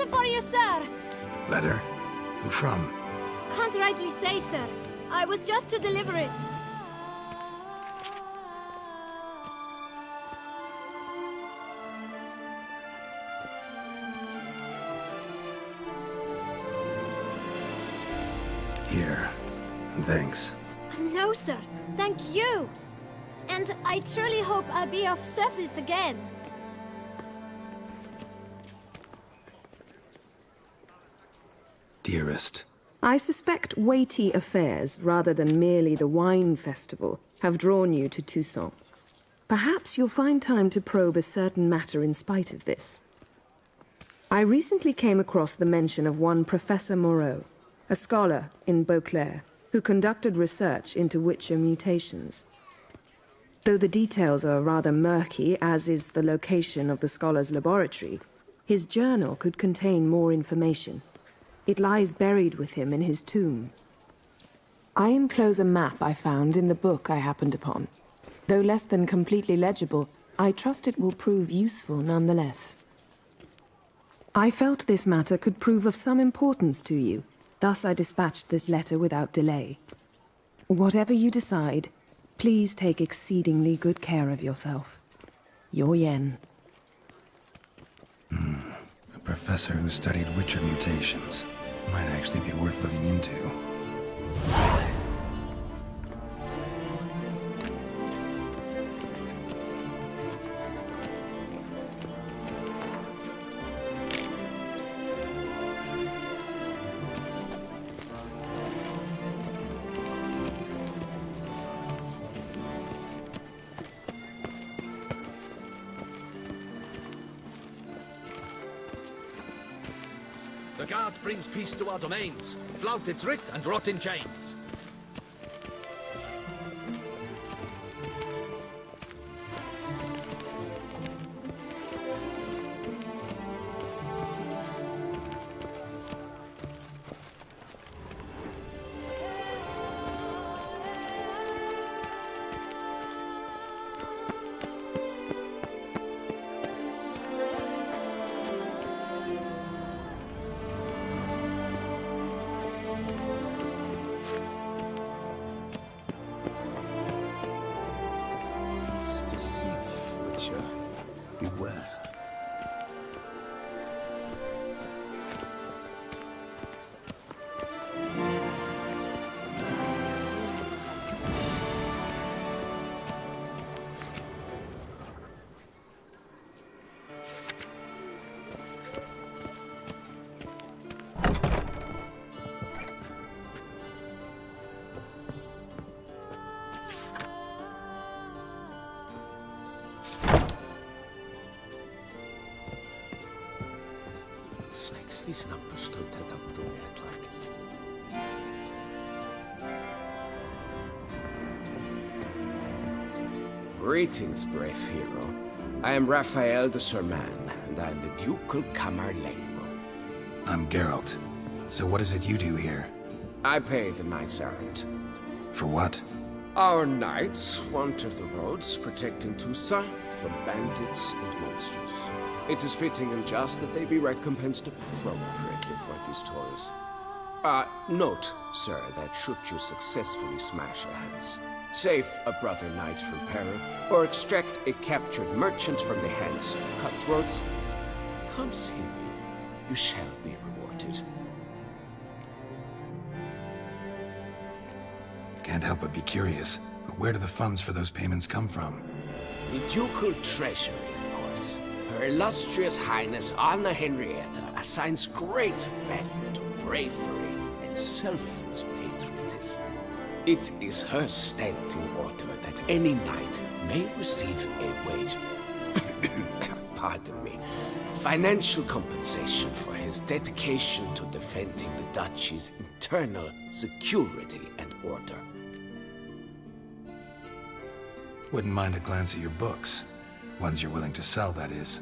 letter for you, sir. Letter? Who from? Can't rightly say, sir. I was just to deliver it. Here. And thanks. No, sir. Thank you. And I truly hope I'll be of service again. Dearest. I suspect weighty affairs, rather than merely the wine festival, have drawn you to Toussaint. Perhaps you'll find time to probe a certain matter in spite of this. I recently came across the mention of one Professor Moreau, a scholar in Beauclair, who conducted research into Witcher mutations. Though the details are rather murky, as is the location of the scholar's laboratory, his journal could contain more information. It lies buried with him in his tomb. I enclose a map I found in the book I happened upon. Though less than completely legible, I trust it will prove useful nonetheless. I felt this matter could prove of some importance to you, thus I dispatched this letter without delay. Whatever you decide, please take exceedingly good care of yourself. Your Yen. A professor who studied Witcher mutations. Might actually be worth looking into. The guard brings peace to our domains. Flout its writ and rot in chains. Beware. This number stood that up the like. Greetings, brave hero. I am Raphael de Serman, and I am the Ducal Camarlengo. I'm Geralt. So what is it you do here? I pay the knights errant. For what? Our knights wander the roads, protecting Toussaint from bandits and monsters. It is fitting and just that they be recompensed appropriately for these toils. Note, sir, that should you successfully smash a hands, save a brother knight from peril, or extract a captured merchant from the hands of cutthroats, come see me. You shall be rewarded. Can't help but be curious, but where do the funds for those payments come from? The ducal treasury, of course. Her illustrious highness Anna Henrietta assigns great value to bravery and selfless patriotism. It is her standing order that any knight may receive a wage, pardon me, financial compensation for his dedication to defending the duchy's internal security and order. Wouldn't mind a glance at your books. Ones you're willing to sell, that is.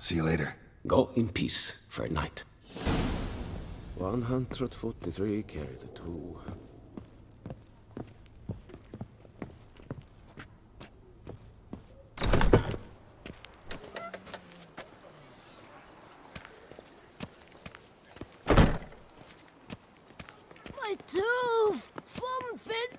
See you later. Go in peace, Fair Knight. 143, carry the 2. My tooth! Vom Fendi!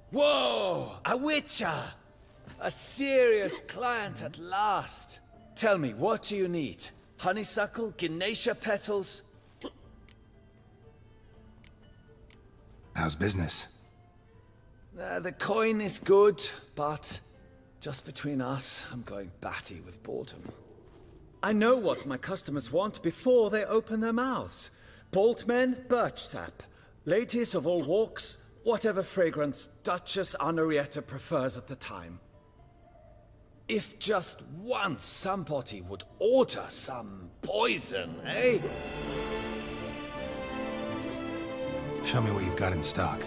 Whoa! A witcher! A serious client at last. Tell me, what do you need? Honeysuckle? Ganesha petals? How's business? The coin is good, but just between us, I'm going batty with boredom. I know what my customers want before they open their mouths. Boltmen, birch sap. Ladies of all walks, whatever fragrance Duchess Honoretta prefers at the time. If just once somebody would order some poison, eh? Show me what you've got in stock.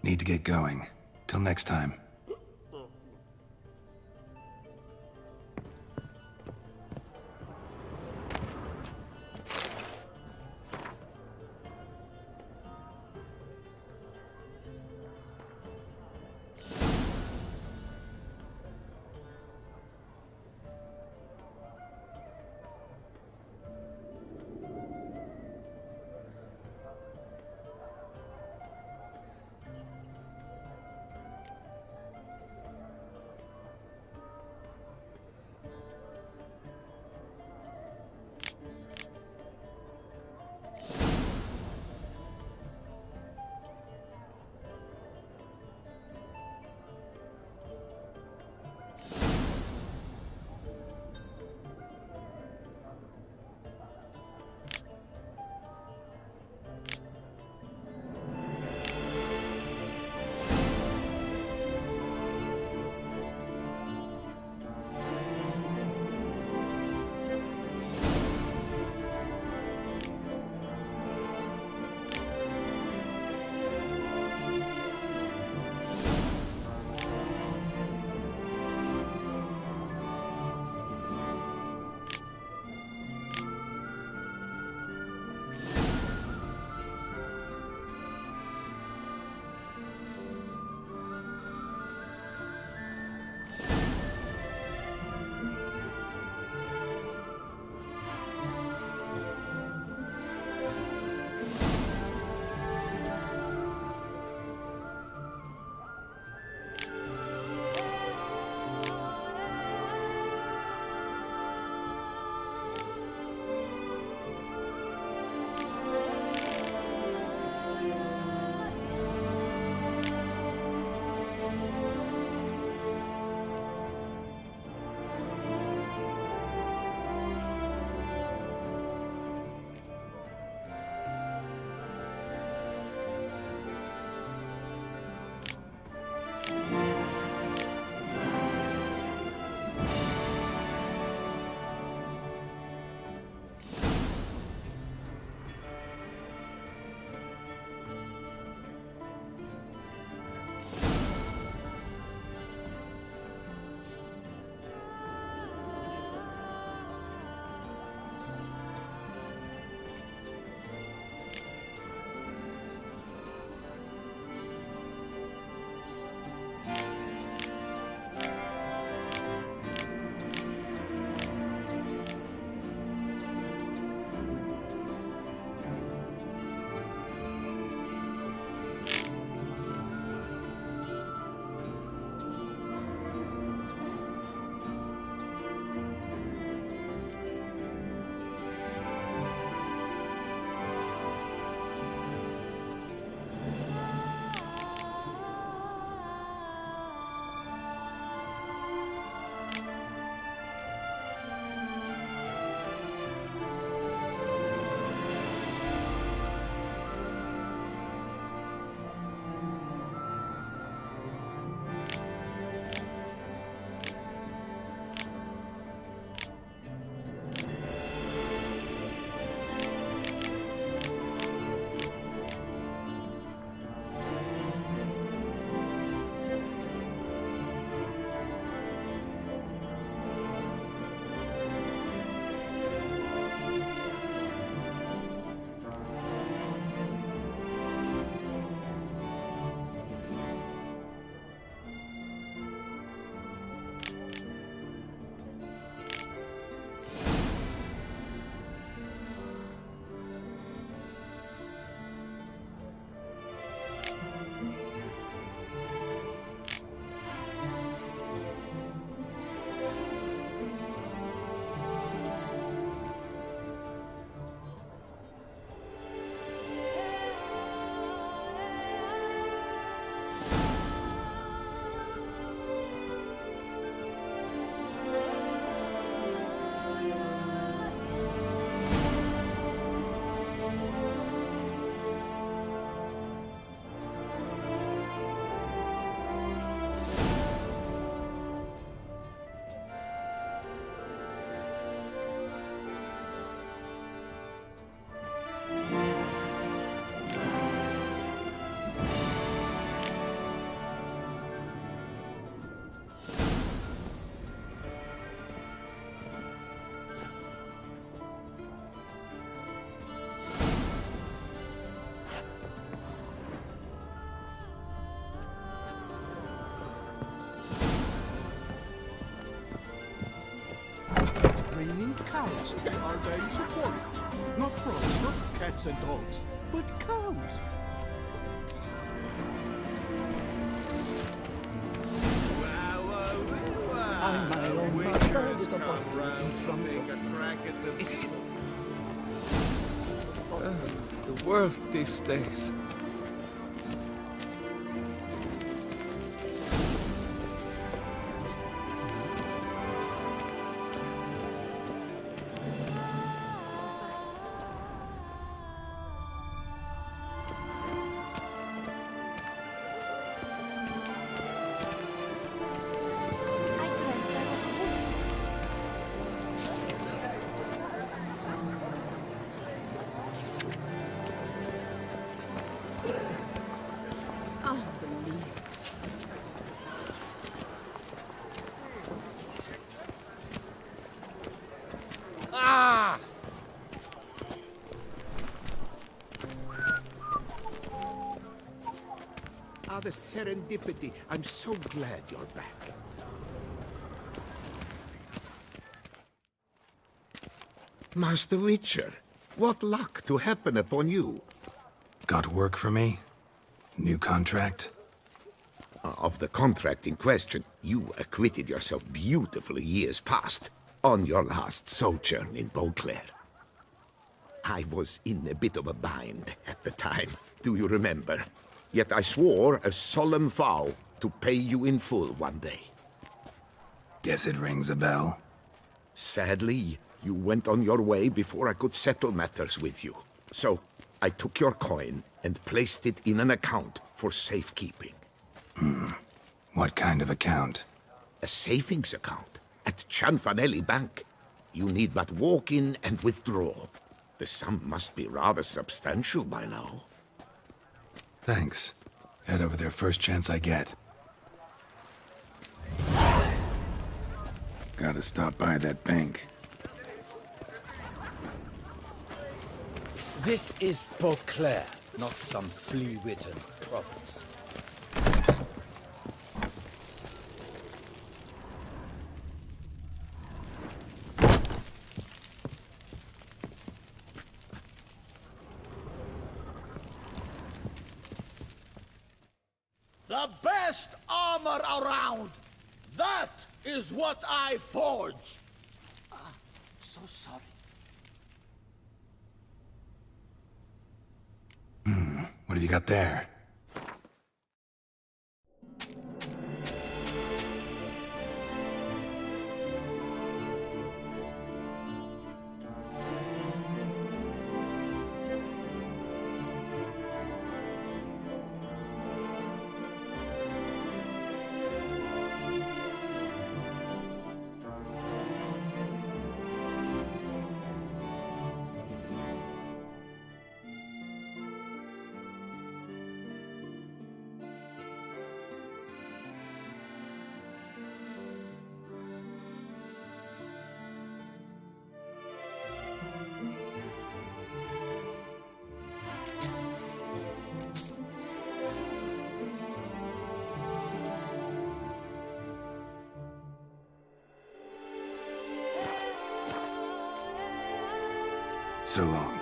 Need to get going. Till next time. and cows are very supportive. Not frogs, not cats and dogs, but cows. I'm my own master with a bottle in front of me. The world these days. I dreamt I was a wolf. Unbelievable. Ah! Ah, the serendipity. I'm so glad you're back. Master Witcher, what luck to happen upon you. Got work for me? New contract? Of the contract in question, you acquitted yourself beautifully years past on your last sojourn in Beauclair. I was in a bit of a bind at the time, do you remember? Yet I swore a solemn vow to pay you in full one day. Guess it rings a bell. Sadly, you went on your way before I could settle matters with you. So, I took your coin and placed it in an account for safekeeping. What kind of account? A savings account at Cianfanelli Bank. You need but walk in and withdraw. The sum must be rather substantial by now. Thanks. Head over there first chance I get. Gotta stop by that bank. This is Beauclair, not some flea-bitten province. The best armor around! That is what I forge! So sorry. What have you got there? So long.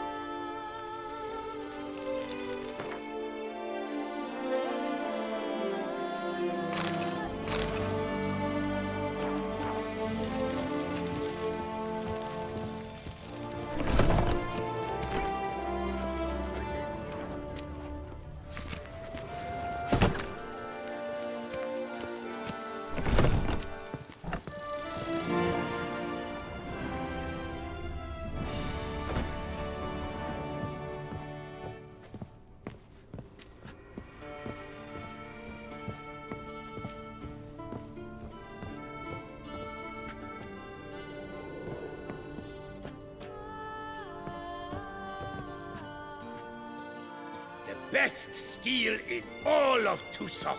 Best steel in all of Toussaint.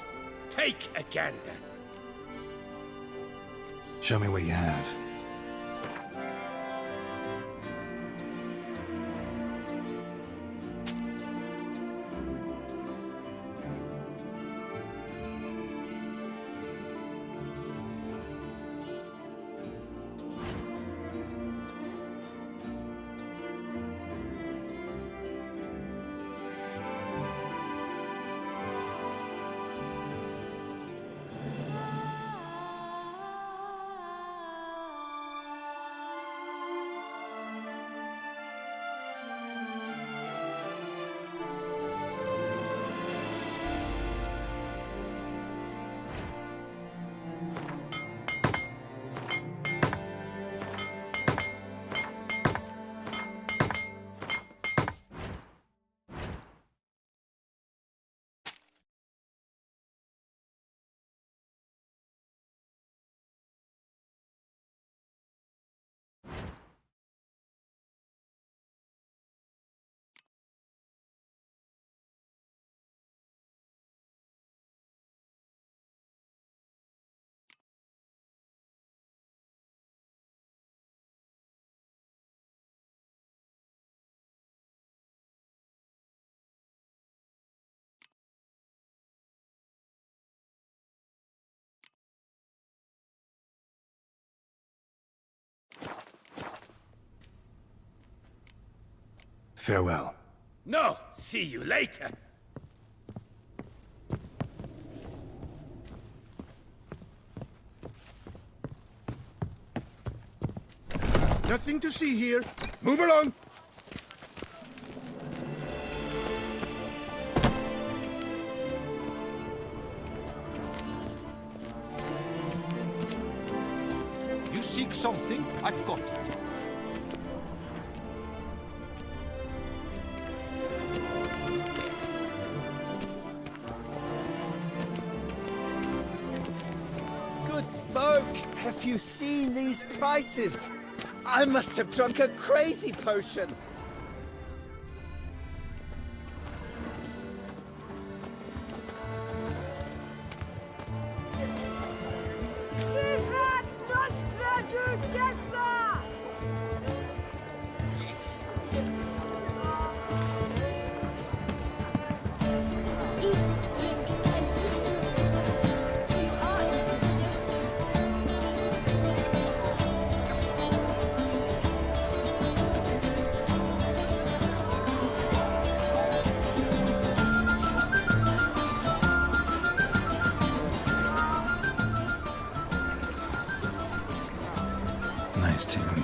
Take a gander. Show me what you have. Farewell. No, see you later. Nothing to see here. Move along. You seek something? I've got it. Good folk, have you seen these prices? I must have drunk a crazy potion. Eat, drink, and listen to us. We are interested. Nice tune.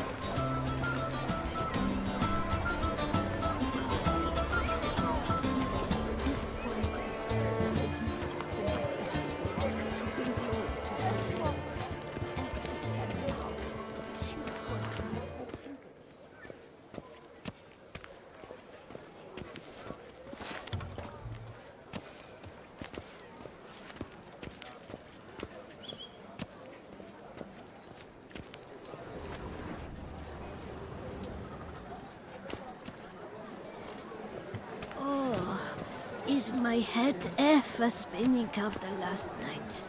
This point of service is not for my individuals to bring glory to the Lord. As a tender heart, choose one of my forefinger. Oh, is my head ever spinning after last night?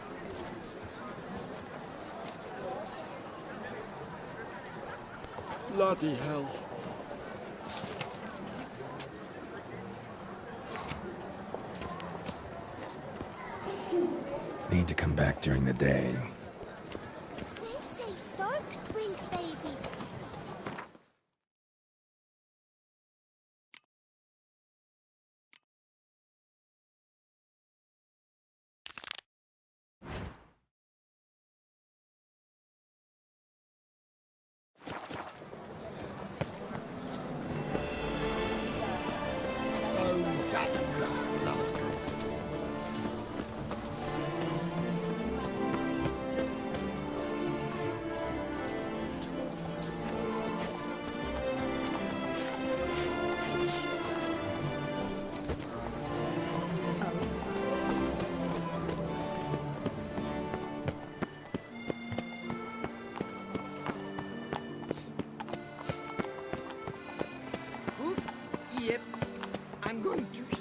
Bloody hell. Need to come back during the day. They say storks bring babies. Oh, that's not good. Yep, I'm going to heal.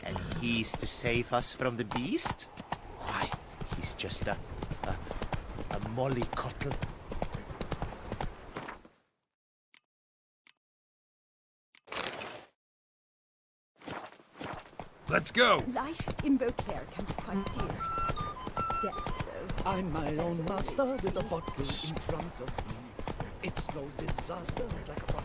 And he's to save us from the beast? Why, he's just a mollycoddle. Let's go. Life in Beauclair can be quite dear. Death, though. I'm my own master with a bottle in front of me. It's no disaster like a fire.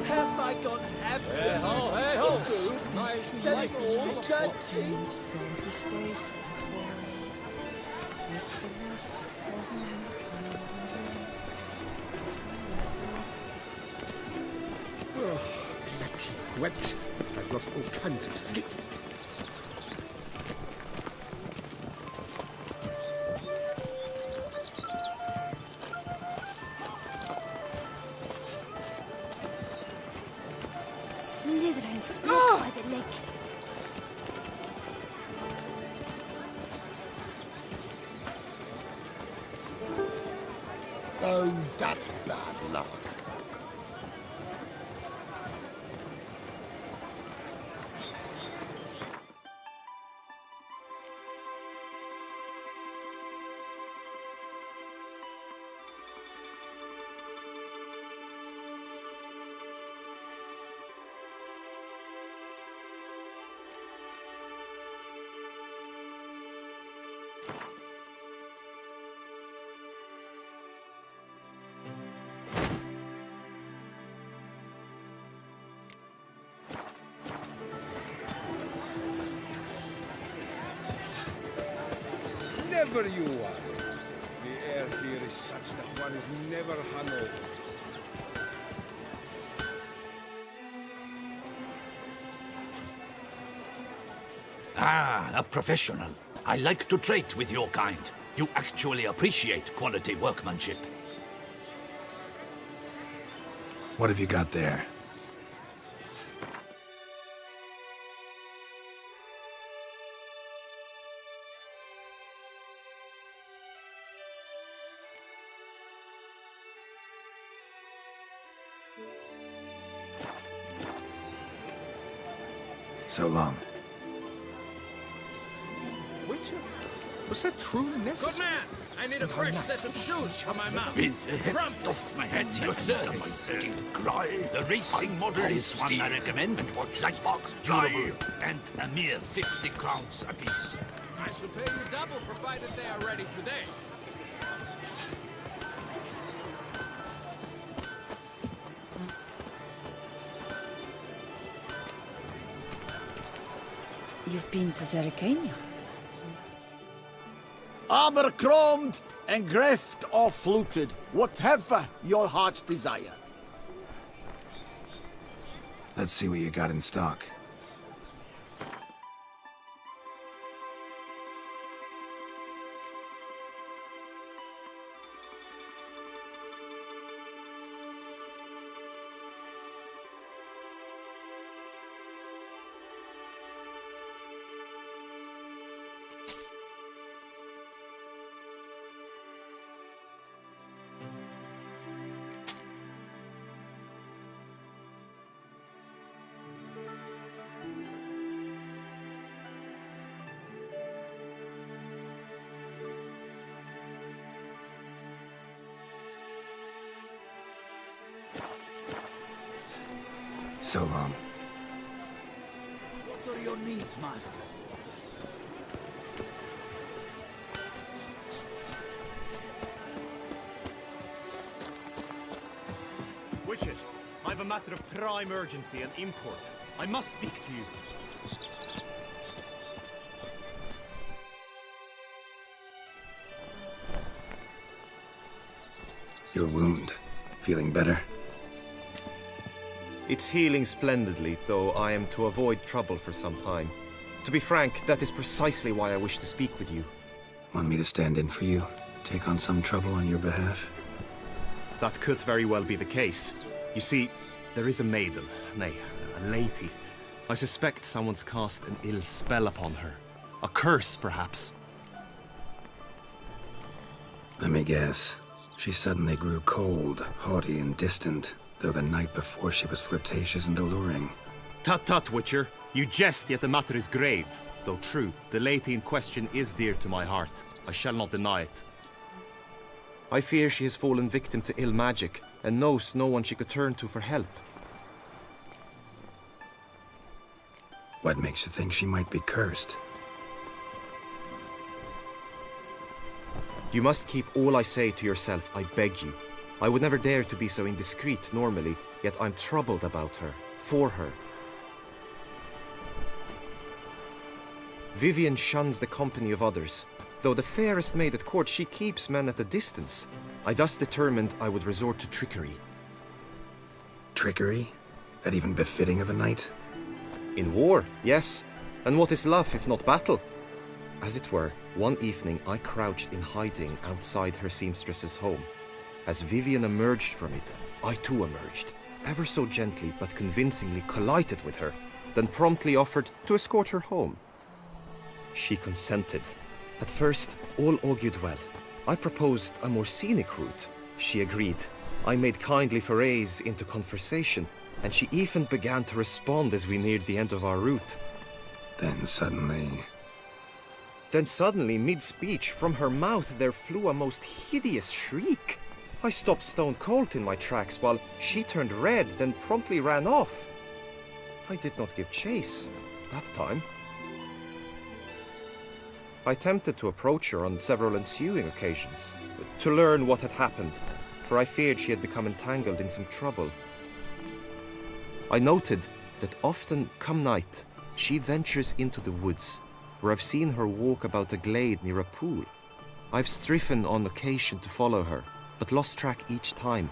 Have I got absolute good? I said it all dirty. Wet. I've lost all kinds of sleep. Slithering snake by the leg. Oh, that's bad luck. Never you worry. The air here is such that one is never hungover. Ah, a professional. I like to trade with your kind. You actually appreciate quality workmanship. What have you got there? So long. Witcher? Was that truly necessary? Good man! I need a fresh set of shoes for my mount. With the heft off my head, your service. The racing model is one I recommend. Lightbox, durable, and a mere 50 crowns apiece. I shall pay you double provided they are ready today. You've been to Zerikania? Armor chromed and greft or fluted, whatever your heart's desire. Let's see what you got in stock. So long. What are your needs, master? Witcher, I have a matter of prime urgency and import. I must speak to you. Your wound. Feeling better? It's healing splendidly, though I am to avoid trouble for some time. To be frank, that is precisely why I wish to speak with you. Want me to stand in for you? Take on some trouble on your behalf? That could very well be the case. You see, there is a maiden, nay, a lady. I suspect someone's cast an ill spell upon her. A curse, perhaps. Let me guess. She suddenly grew cold, haughty, and distant, though the night before she was flirtatious and alluring. Tut tut, Witcher. You jest, yet the matter is grave. Though true, the lady in question is dear to my heart. I shall not deny it. I fear she has fallen victim to ill magic, and knows no one she could turn to for help. What makes you think she might be cursed? You must keep all I say to yourself, I beg you. I would never dare to be so indiscreet normally, yet I'm troubled about her, for her. Vivian shuns the company of others. Though the fairest maid at court, she keeps men at a distance. I thus determined I would resort to trickery. Trickery? That even befitting of a knight? In war, yes. And what is love if not battle? As it were, one evening I crouched in hiding outside her seamstress's home. As Vivian emerged from it, I too emerged, ever so gently but convincingly collided with her, then promptly offered to escort her home. She consented. At first, all augured well. I proposed a more scenic route. She agreed. I made kindly forays into conversation, and she even began to respond as we neared the end of our route. Then suddenly, mid-speech, from her mouth there flew a most hideous shriek. I stopped stone cold in my tracks while she turned red, then promptly ran off. I did not give chase that time. I attempted to approach her on several ensuing occasions, to learn what had happened, for I feared she had become entangled in some trouble. I noted that often, come night, she ventures into the woods, where I've seen her walk about a glade near a pool. I've striven on occasion to follow her, but lost track each time.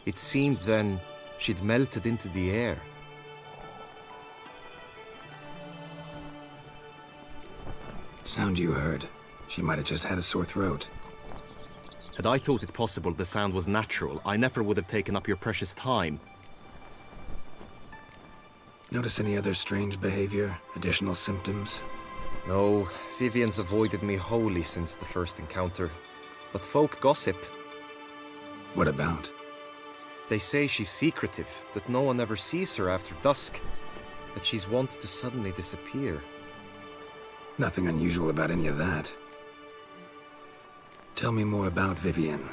It seemed then she'd melted into the air. sound you heard. She might have just had a sore throat. Had I thought it possible the sound was natural, I never would have taken up your precious time. Notice any other strange behavior? Additional symptoms? No, Vivian's avoided me wholly since the first encounter. But folk gossip. What about? They say she's secretive, that no one ever sees her after dusk, that she's wont to suddenly disappear. Nothing unusual about any of that. Tell me more about Vivian.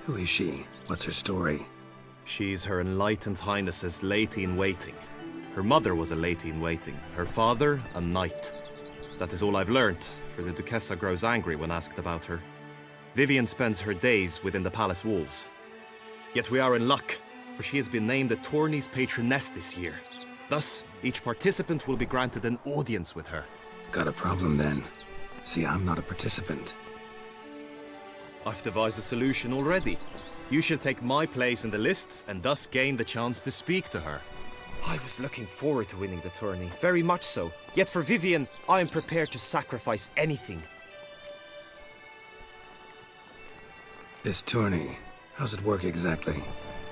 Who is she? What's her story? She's Her Enlightened Highness's lady-in-waiting. Her mother was a lady-in-waiting, her father a knight. That is all I've learnt, for the Duchessa grows angry when asked about her. Vivian spends her days within the palace walls. Yet we are in luck, for she has been named the tourney's patroness this year. Thus, each participant will be granted an audience with her. Got a problem then. See, I'm not a participant. I've devised a solution already. You shall take my place in the lists and thus gain the chance to speak to her. I was looking forward to winning the tourney, very much so. Yet for Vivian, I am prepared to sacrifice anything. This tourney, how's it work exactly?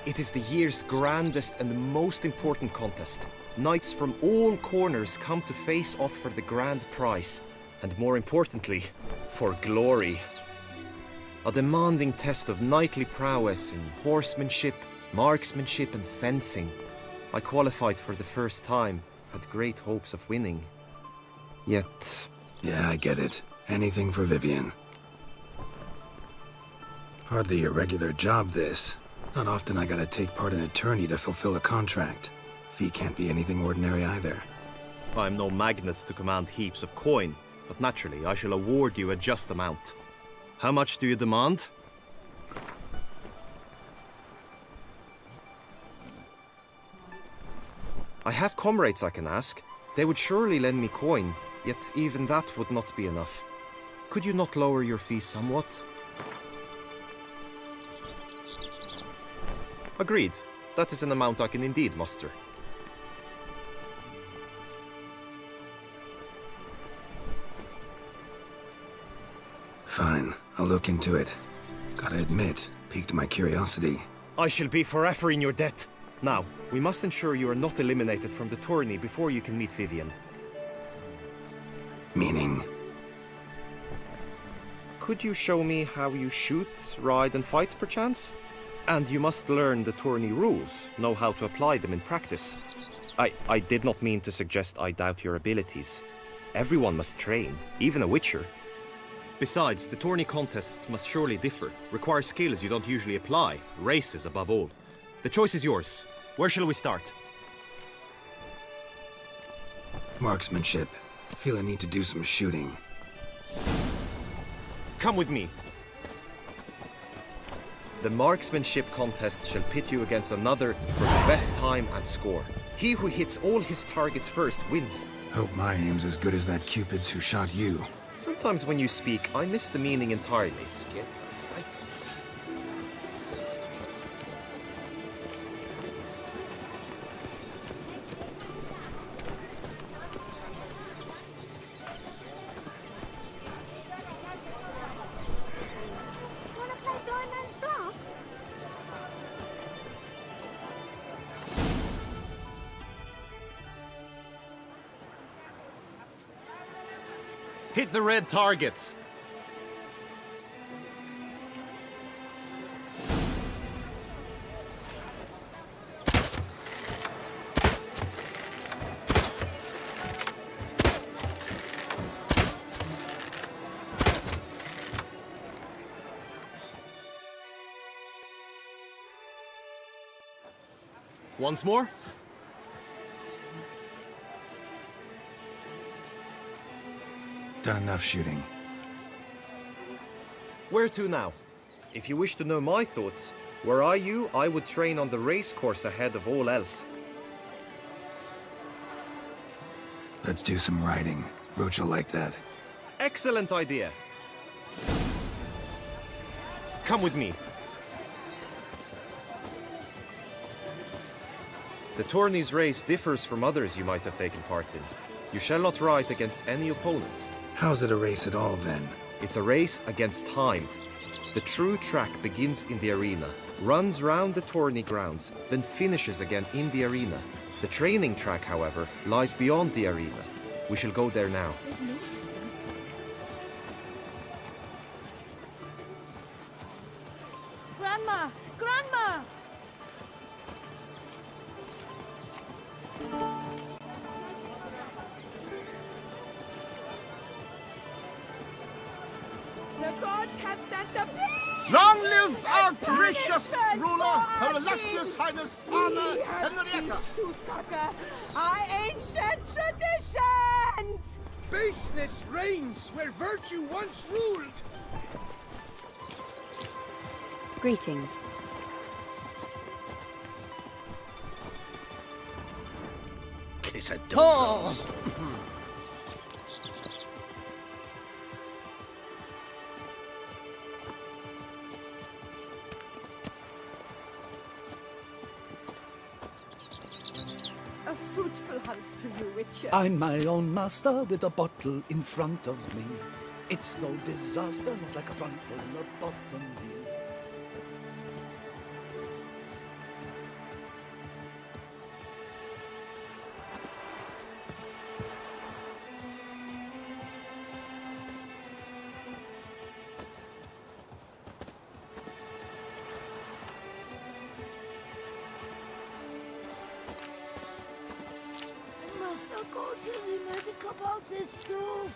It is the year's grandest and most important contest. Knights from all corners come to face off for the grand prize. And more importantly, for glory. A demanding test of knightly prowess in horsemanship, marksmanship and fencing. I qualified for the first time, had great hopes of winning. Yet... Yeah, I get it. Anything for Vivian. Hardly a regular job, this. Not often I gotta take part in a tourney to fulfill a contract. Fee can't be anything ordinary either. I'm no magnet to command heaps of coin, but naturally I shall award you a just amount. How much do you demand? I have comrades I can ask. They would surely lend me coin, yet even that would not be enough. Could you not lower your fees somewhat? Agreed. That is an amount I can indeed muster. Fine, I'll look into it. Gotta admit, piqued my curiosity. I shall be forever in your debt. Now, we must ensure you are not eliminated from the tourney before you can meet Vivian. Meaning? Could you show me how you shoot, ride and fight, perchance? And you must learn the tourney rules, know how to apply them in practice. I did not mean to suggest I doubt your abilities. Everyone must train, even a witcher. Besides, the tourney contests must surely differ, require skills you don't usually apply, races above all. The choice is yours. Where shall we start? Marksmanship. Feel I need to do some shooting. Come with me. The marksmanship contest shall pit you against another for the best time and score. He who hits all his targets first wins. Hope my aim's as good as that Cupid's who shot you. Sometimes when you speak, I miss the meaning entirely. Hit the red targets! Once more? Done enough shooting. Where to now? If you wish to know my thoughts, were I you, I would train on the race course ahead of all else. Let's do some riding. Roach will like that. Excellent idea. Come with me. The tourney's race differs from others you might have taken part in. You shall not ride against any opponent. How's it a race at all, then? It's a race against time. The true track begins in the arena, runs round the tourney grounds, then finishes again in the arena. The training track, however, lies beyond the arena. We shall go there now. There's more to be done. Grandma! Grandma! The gods have sent the Long live our gracious ruler, her illustrious highness, Anna Henrietta! to succor our ancient traditions! Baseness reigns where virtue once ruled! Greetings. Kiss a dozens. A fruitful hunt to you, Witcher. I'm my own master with a bottle in front of me. It's no disaster, not like a frontal lobotomy. Go to the medic about this too.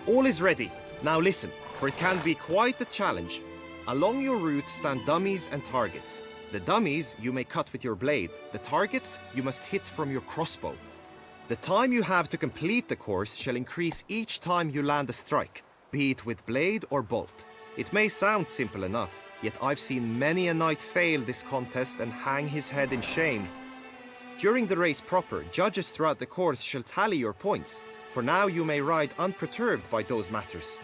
All is ready. Now listen, for it can be quite the challenge. Along your route stand dummies and targets. The dummies you may cut with your blade. The targets you must hit from your crossbow. The time you have to complete the course shall increase each time you land a strike, be it with blade or bolt. It may sound simple enough, yet I've seen many a knight fail this contest and hang his head in shame. During the race proper, judges throughout the course shall tally your points. For now you may ride unperturbed by those matters.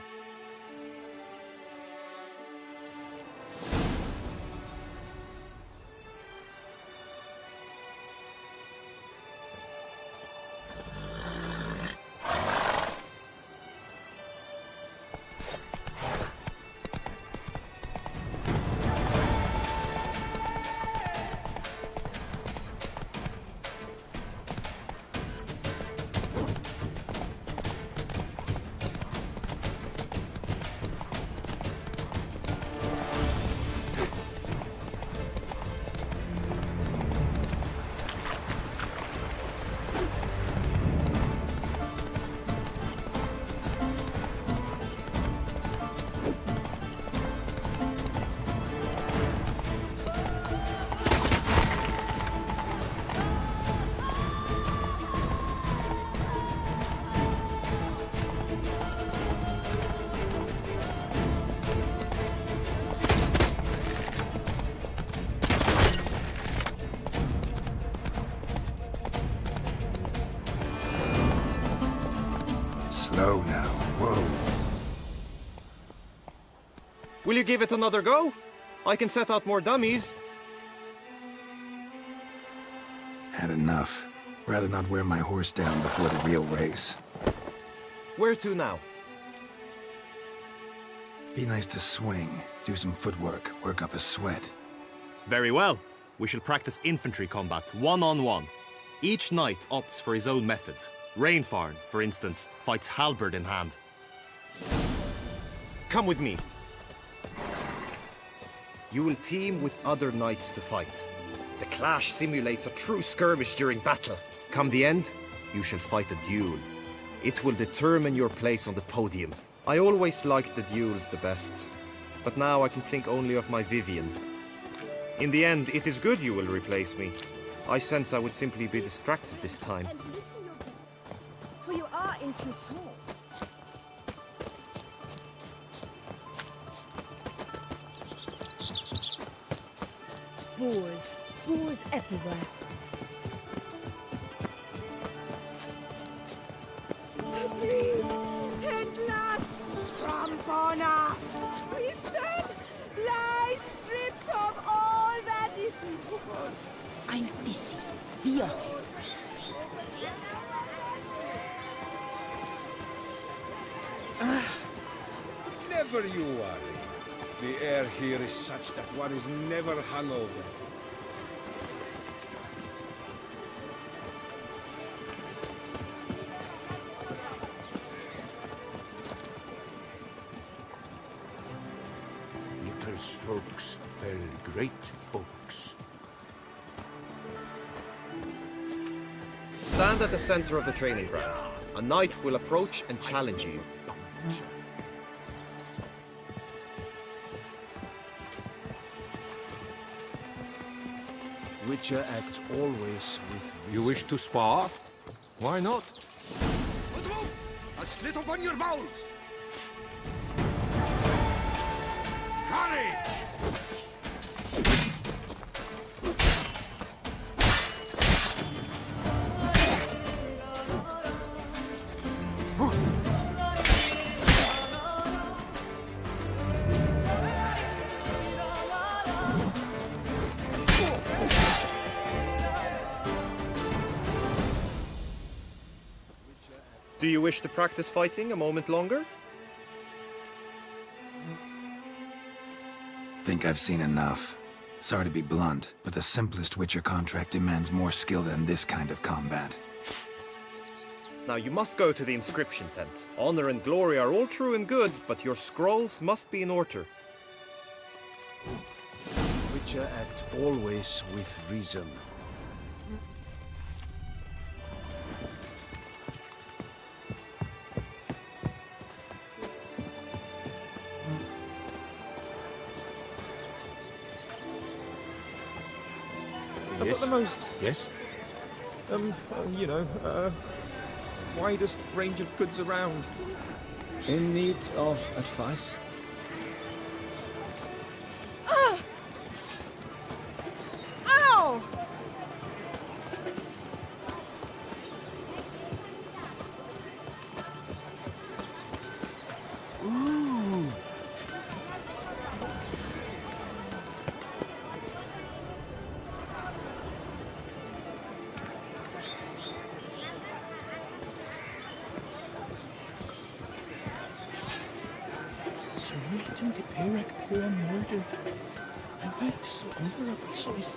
Slow now. Whoa. Will you give it another go? I can set out more dummies. Had enough. Rather not wear my horse down before the real race. Where to now? Be nice to swing, do some footwork, work up a sweat. Very well. We shall practice infantry combat, one-on-one. Each knight opts for his own method. Rainfarn, for instance, fights halberd in hand. Come with me. You will team with other knights to fight. The clash simulates a true skirmish during battle. Come the end, you shall fight a duel. It will determine your place on the podium. I always liked the duels the best, but now I can think only of my Vivian. In the end, it is good you will replace me. I sense I would simply be distracted this time. And listen your beat, for you are in Toussaint. Boars. Boars everywhere. Breathe and last tramp on her. Wisdom, lie stripped of all that is good. I'm busy. Be off. Never you worry. The air here is such that one is never hungover. Little strokes fell great oaks. Stand at the center of the training ground. A knight will approach and challenge you. Witcher act always with reason. You wish to spar? Why not? A slit upon your bowels! Courage! Do you wish to practice fighting a moment longer? Think I've seen enough. Sorry to be blunt, but the simplest Witcher contract demands more skill than this kind of combat. Now you must go to the inscription tent. Honor and glory are all true and good, but your scrolls must be in order. Witcher act always with reason. I've got the most... Yes? Widest range of goods around. In need of advice? Ah! Ow! Ooh. Sir Milton de Peyrac Pera murdered. And knight so honorable, so is...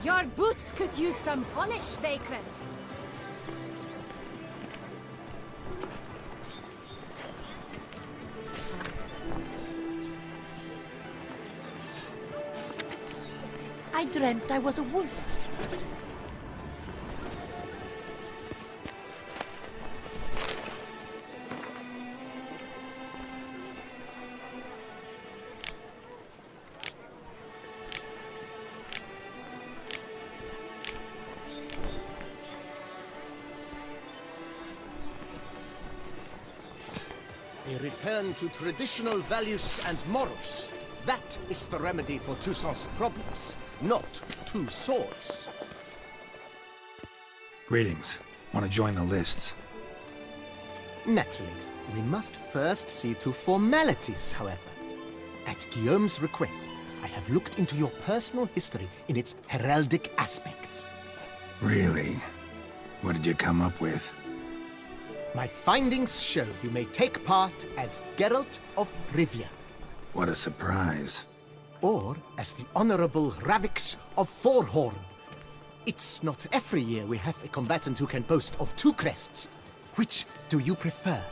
Your boots could use some polish, Vagrant. I dreamt I was a wolf. A return to traditional values and morals. That is the remedy for Toussaint's problems, not two swords. Greetings. Want to join the lists? Naturally. We must first see to formalities, however. At Guillaume's request, I have looked into your personal history in its heraldic aspects. Really? What did you come up with? My findings show you may take part as Geralt of Rivia. What a surprise. Or as the Honorable Ravix of Forhorn. It's not every year we have a combatant who can boast of 2 crests. Which do you prefer?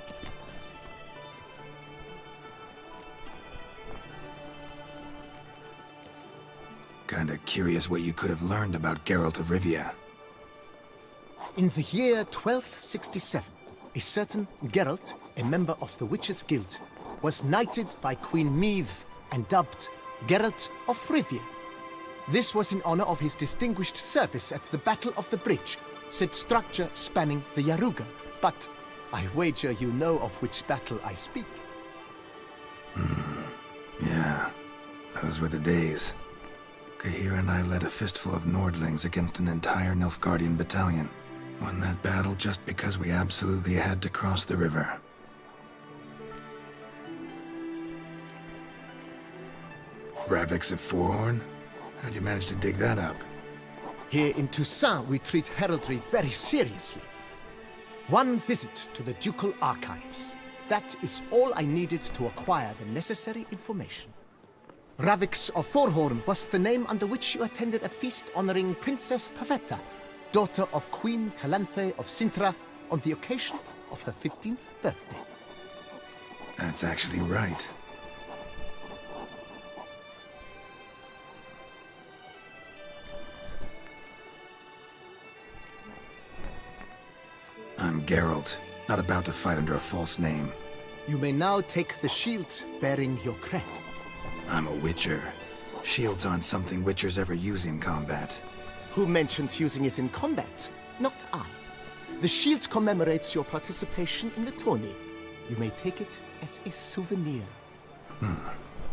Kinda curious what you could have learned about Geralt of Rivia. In the year 1267, a certain Geralt, a member of the Witches' Guild, was knighted by Queen Meve and dubbed Geralt of Rivia. This was in honor of his distinguished service at the Battle of the Bridge, said structure spanning the Yaruga. But I wager you know of which battle I speak. Yeah, those were the days. Kahir and I led a fistful of Nordlings against an entire Nilfgaardian battalion. Won that battle just because we absolutely had to cross the river. Ravix of Forhorn? How'd you manage to dig that up? Here in Toussaint, we treat heraldry very seriously. One visit to the Ducal Archives. That is all I needed to acquire the necessary information. Ravix of Forhorn was the name under which you attended a feast honoring Princess Pavetta, daughter of Queen Calanthe of Sintra, on the occasion of her 15th birthday. That's actually right. I'm Geralt, not about to fight under a false name. You may now take the shield bearing your crest. I'm a Witcher. Shields aren't something Witchers ever use in combat. Who mentioned using it in combat? Not I. The shield commemorates your participation in the tourney. You may take it as a souvenir.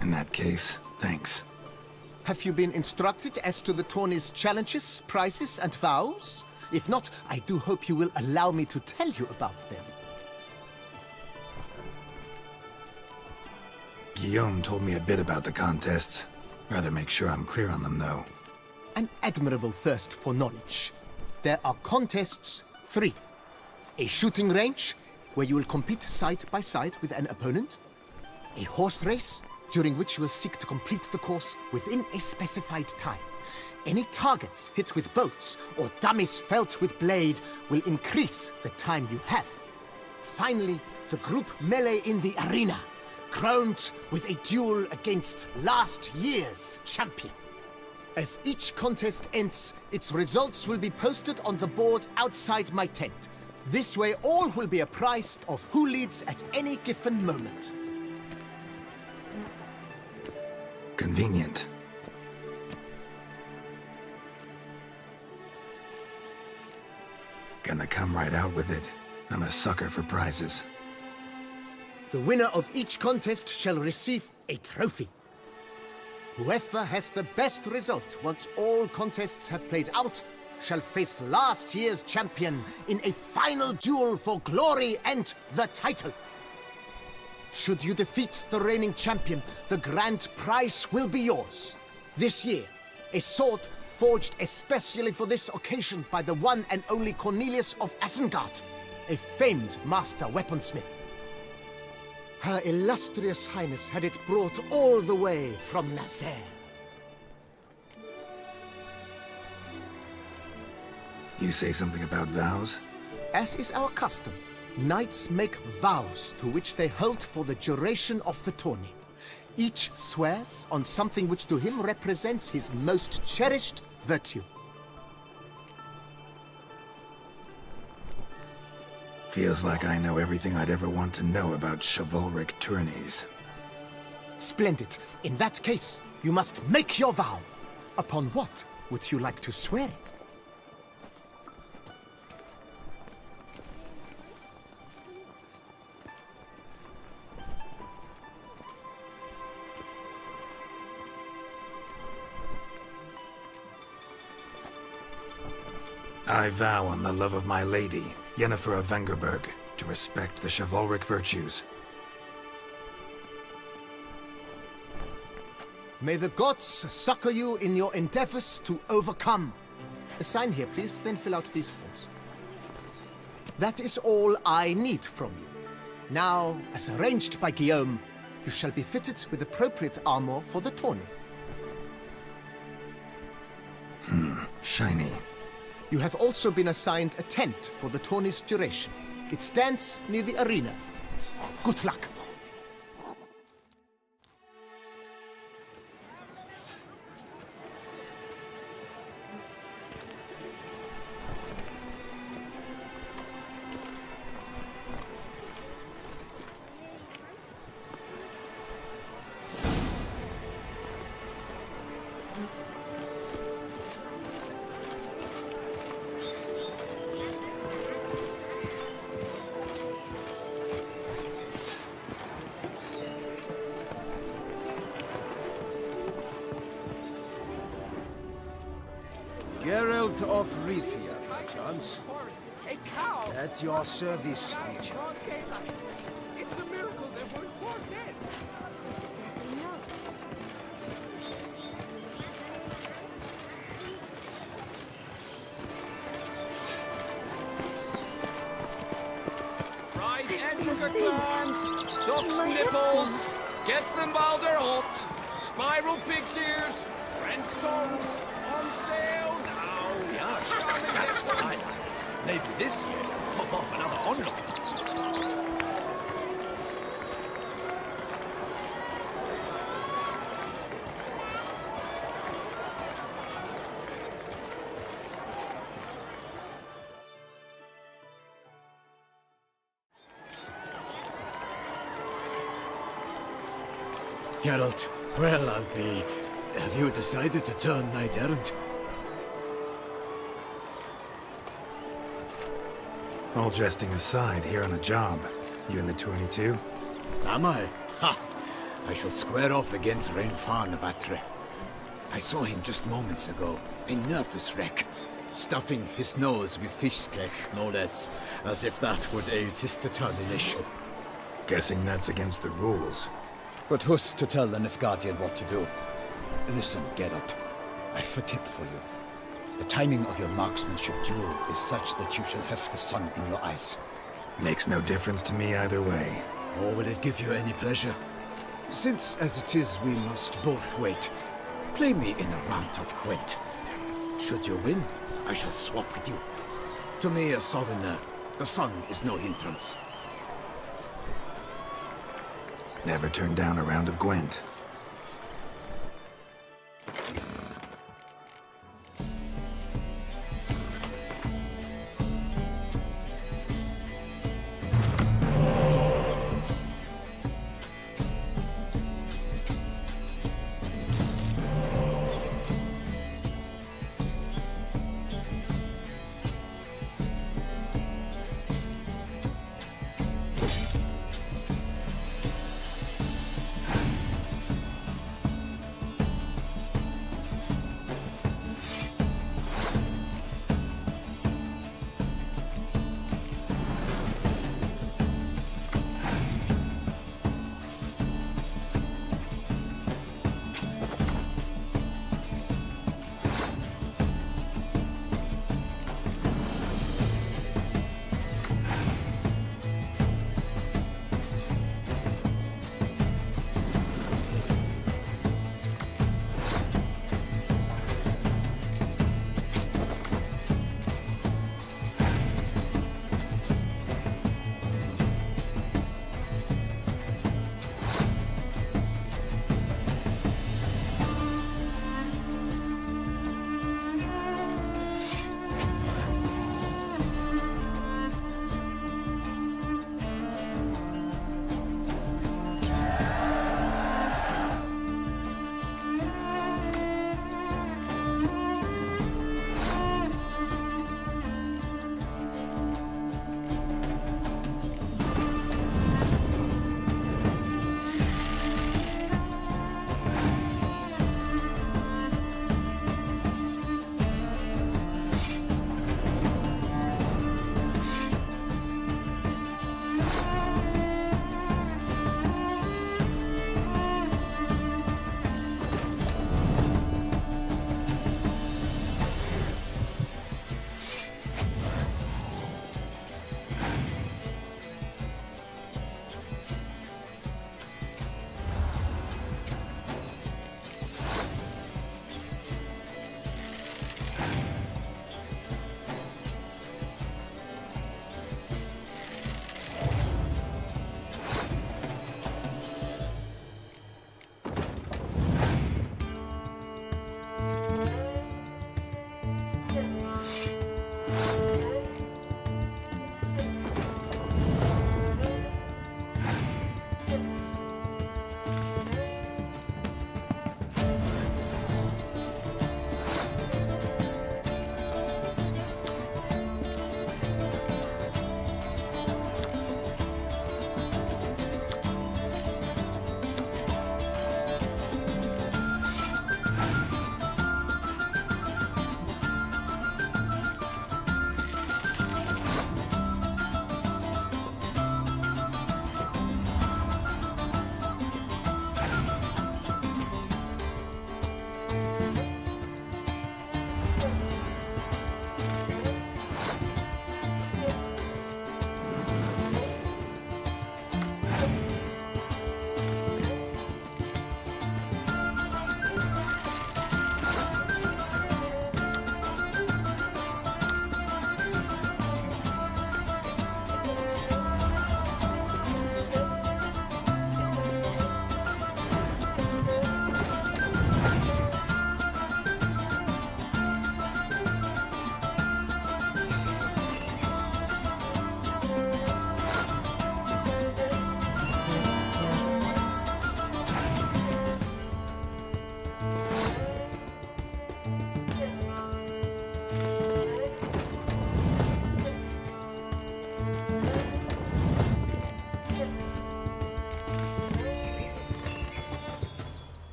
In that case, thanks. Have you been instructed as to the tourney's challenges, prizes, and vows? If not, I do hope you will allow me to tell you about them. Guillaume told me a bit about the contests. Rather make sure I'm clear on them, though. An admirable thirst for knowledge. There are contests 3. A shooting range, where you will compete side by side with an opponent. A horse race, during which you will seek to complete the course within a specified time. Any targets hit with bolts or dummies felt with blade will increase the time you have. Finally, the group melee in the arena, crowned with a duel against last year's champion. As each contest ends, its results will be posted on the board outside my tent. This way all will be apprised of who leads at any given moment. Convenient. Gonna come right out with it. I'm a sucker for prizes. The winner of each contest shall receive a trophy. Whoever has the best result once all contests have played out shall face last year's champion in a final duel for glory and the title. Should you defeat the reigning champion, the grand prize will be yours. This year, a sword forged especially for this occasion by the one and only Cornelius of Isengard, a famed master weaponsmith. Her illustrious highness had it brought all the way from Nazaire. You say something about vows? As is our custom, knights make vows to which they hold for the duration of the tourney. Each swears on something which to him represents his most cherished virtue. Feels like I know everything I'd ever want to know about chivalric tourneys. Splendid. In that case, you must make your vow. Upon what would you like to swear it? I vow on the love of my lady, Yennefer of Vengerberg, to respect the chivalric virtues. May the gods succor you in your endeavors to overcome. Sign here, please, then fill out these forms. That is all I need from you. Now, as arranged by Guillaume, you shall be fitted with appropriate armor for the tourney. Shiny. You have also been assigned a tent for the tourney's duration. It stands near the arena. Good luck. Geralt of Rivia, perchance. A cow! At your service, Richard. It's a miracle they weren't more dead. Fried Edgar clams, duck's nipples, get them while they're hot, spiral pig's ears, French tongues, on sale now. Yeah, that's what I like. Maybe this year they'll pop off another onlooker. Geralt, well, I'll be... Have you decided to turn knight-errant? All jesting aside, here on a job. You in the 22? Am I? Ha! I shall square off against Rainfan of Atre. I saw him just moments ago. A nervous wreck. Stuffing his nose with fish steak, no less. As if that would aid his determination. Guessing that's against the rules. But who's to tell the Nilfgaardian what to do? Listen, Geralt. I've a tip for you. The timing of your marksmanship duel is such that you shall have the sun in your eyes. Makes no difference to me either way. Nor will it give you any pleasure. Since, as it is, we must both wait, play me in a round of Gwent. Should you win, I shall swap with you. To me, a southerner, the sun is no hindrance. Never turn down a round of Gwent.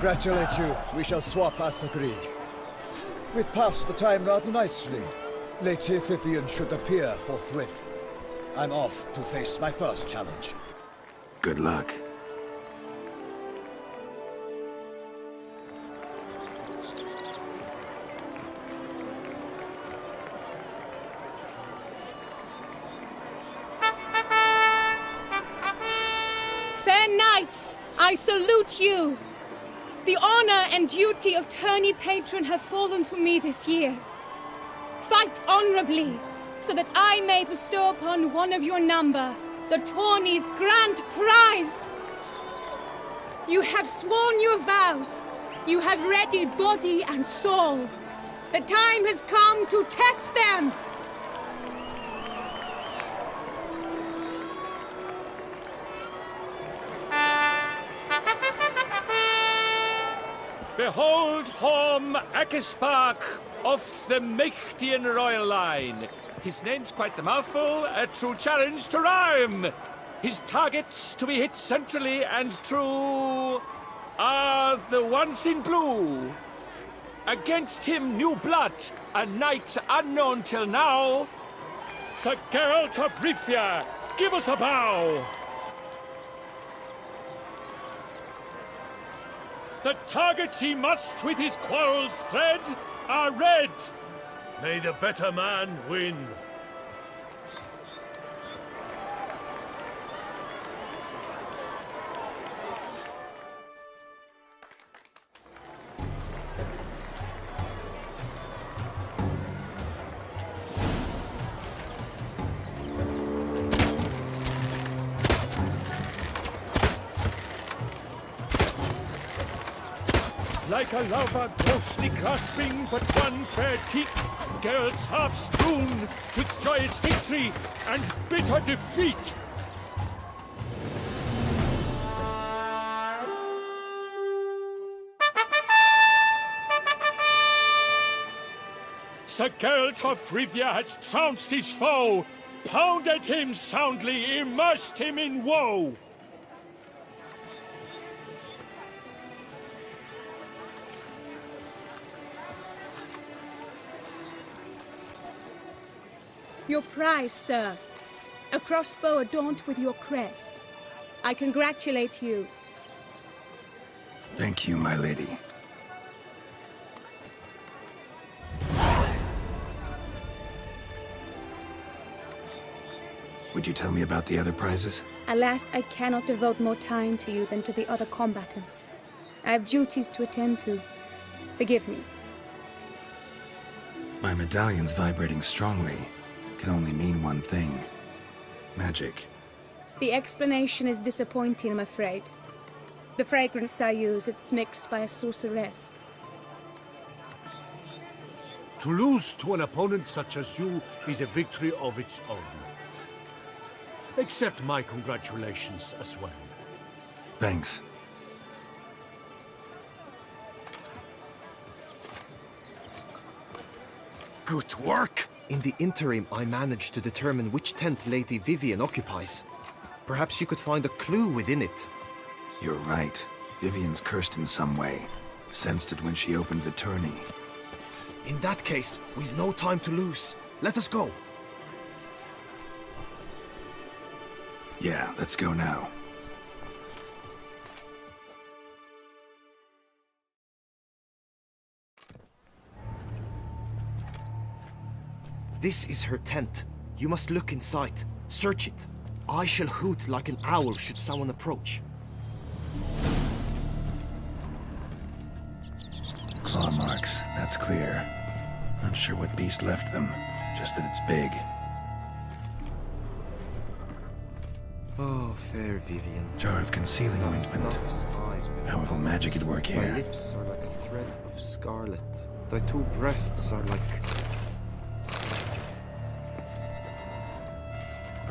congratulate you. We shall swap as agreed. We've passed the time rather nicely. Lady Vivian should appear forthwith. I'm off to face my first challenge. Good luck. Fair knights, I salute you. The honor and duty of tourney patron have fallen to me this year. Fight honorably, so that I may bestow upon one of your number the tourney's grand prize. You have sworn your vows. You have readied body and soul. The time has come to test them. Behold Horm Akispark of the Mechtian royal line. His name's quite the mouthful, a true challenge to rhyme. His targets to be hit centrally and true are the ones in blue. Against him new blood, a knight unknown till now. Sir Geralt of Rivia, give us a bow. The targets he must with his quarrels thread are red. May the better man win. Like a lover closely grasping but one fair teat, Geralt's half strewn with joyous victory and bitter defeat. Sir Geralt of Rivia has trounced his foe, pounded him soundly, immersed him in woe. Your prize, sir. A crossbow adorned with your crest. I congratulate you. Thank you, my lady. Would you tell me about the other prizes? Alas, I cannot devote more time to you than to the other combatants. I have duties to attend to. Forgive me. My medallion's vibrating strongly. Can only mean one thing. Magic. The explanation is disappointing, I'm afraid. The fragrance I use, it's mixed by a sorceress. To lose to an opponent such as you is a victory of its own. Accept my congratulations as well. Thanks. Good work! In the interim, I managed to determine which tent Lady Vivian occupies. Perhaps you could find a clue within it. You're right. Vivian's cursed in some way. Sensed it when she opened the tourney. In that case, we've no time to lose. Let us go. Yeah, let's go now. This is her tent. You must look inside. Search it. I shall hoot like an owl should someone approach. Claw marks, that's clear. Not sure what beast left them, just that it's big. Oh, fair Vivian. Jar of concealing ointment. Powerful magic at work My here. lips are like a thread of scarlet. Thy two breasts are like...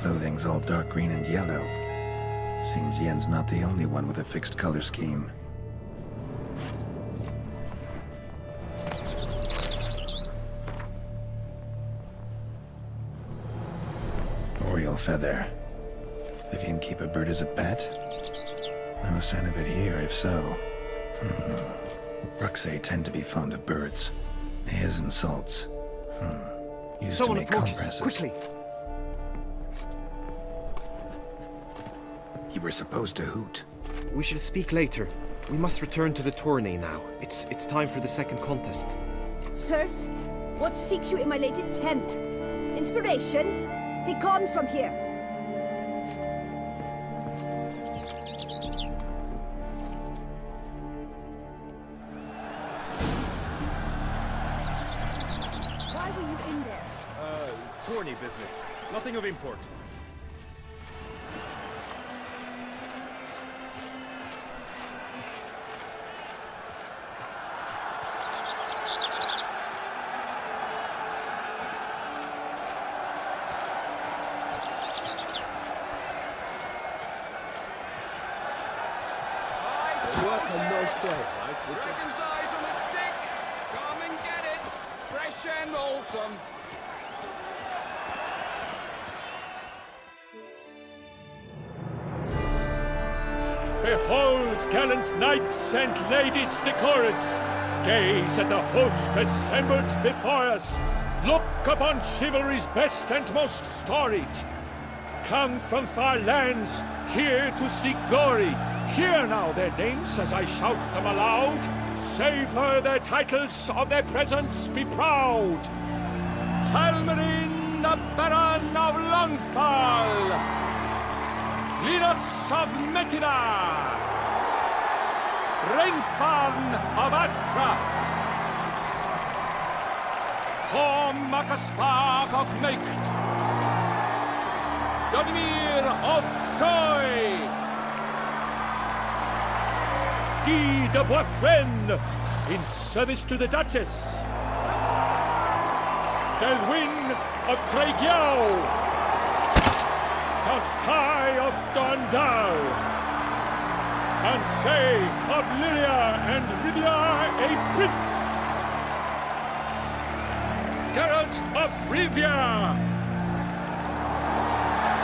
Clothing's all dark green and yellow. Seems Yen's not the only one with a fixed color scheme. Oriole feather. Vivian keep a bird as a pet? No sign of it here, if so. Bruxay tend to be fond of birds. Hairs and salts. Used Someone to make approaches. compresses. Quickly! You were supposed to hoot. We shall speak later. We must return to the tourney now. It's time for the second contest. Sirs, what seeks you in my lady's tent? Inspiration? Be gone from here. Why were you in there? Tourney business. Nothing of import. Dragon's eyes on a stick! Come and get it! Fresh and wholesome! Behold, gallant knights and ladies decorous! Gaze at the host assembled before us! Look upon chivalry's best and most storied! Come from far lands, here to seek glory! Hear now their names as I shout them aloud! Savor their titles, of their presence be proud! Halmarin, the Baron of Longfall! Linus of Metina! Rainfarn of Atra! Horm Akaspark of Mecht! Donimir of Troy! Guy de Boisfren, in service to the Duchess. Delwyn of Craigiau. Count Tai of Dondal. Ansay of Lyria and Rivia a prince. Geralt of Rivia.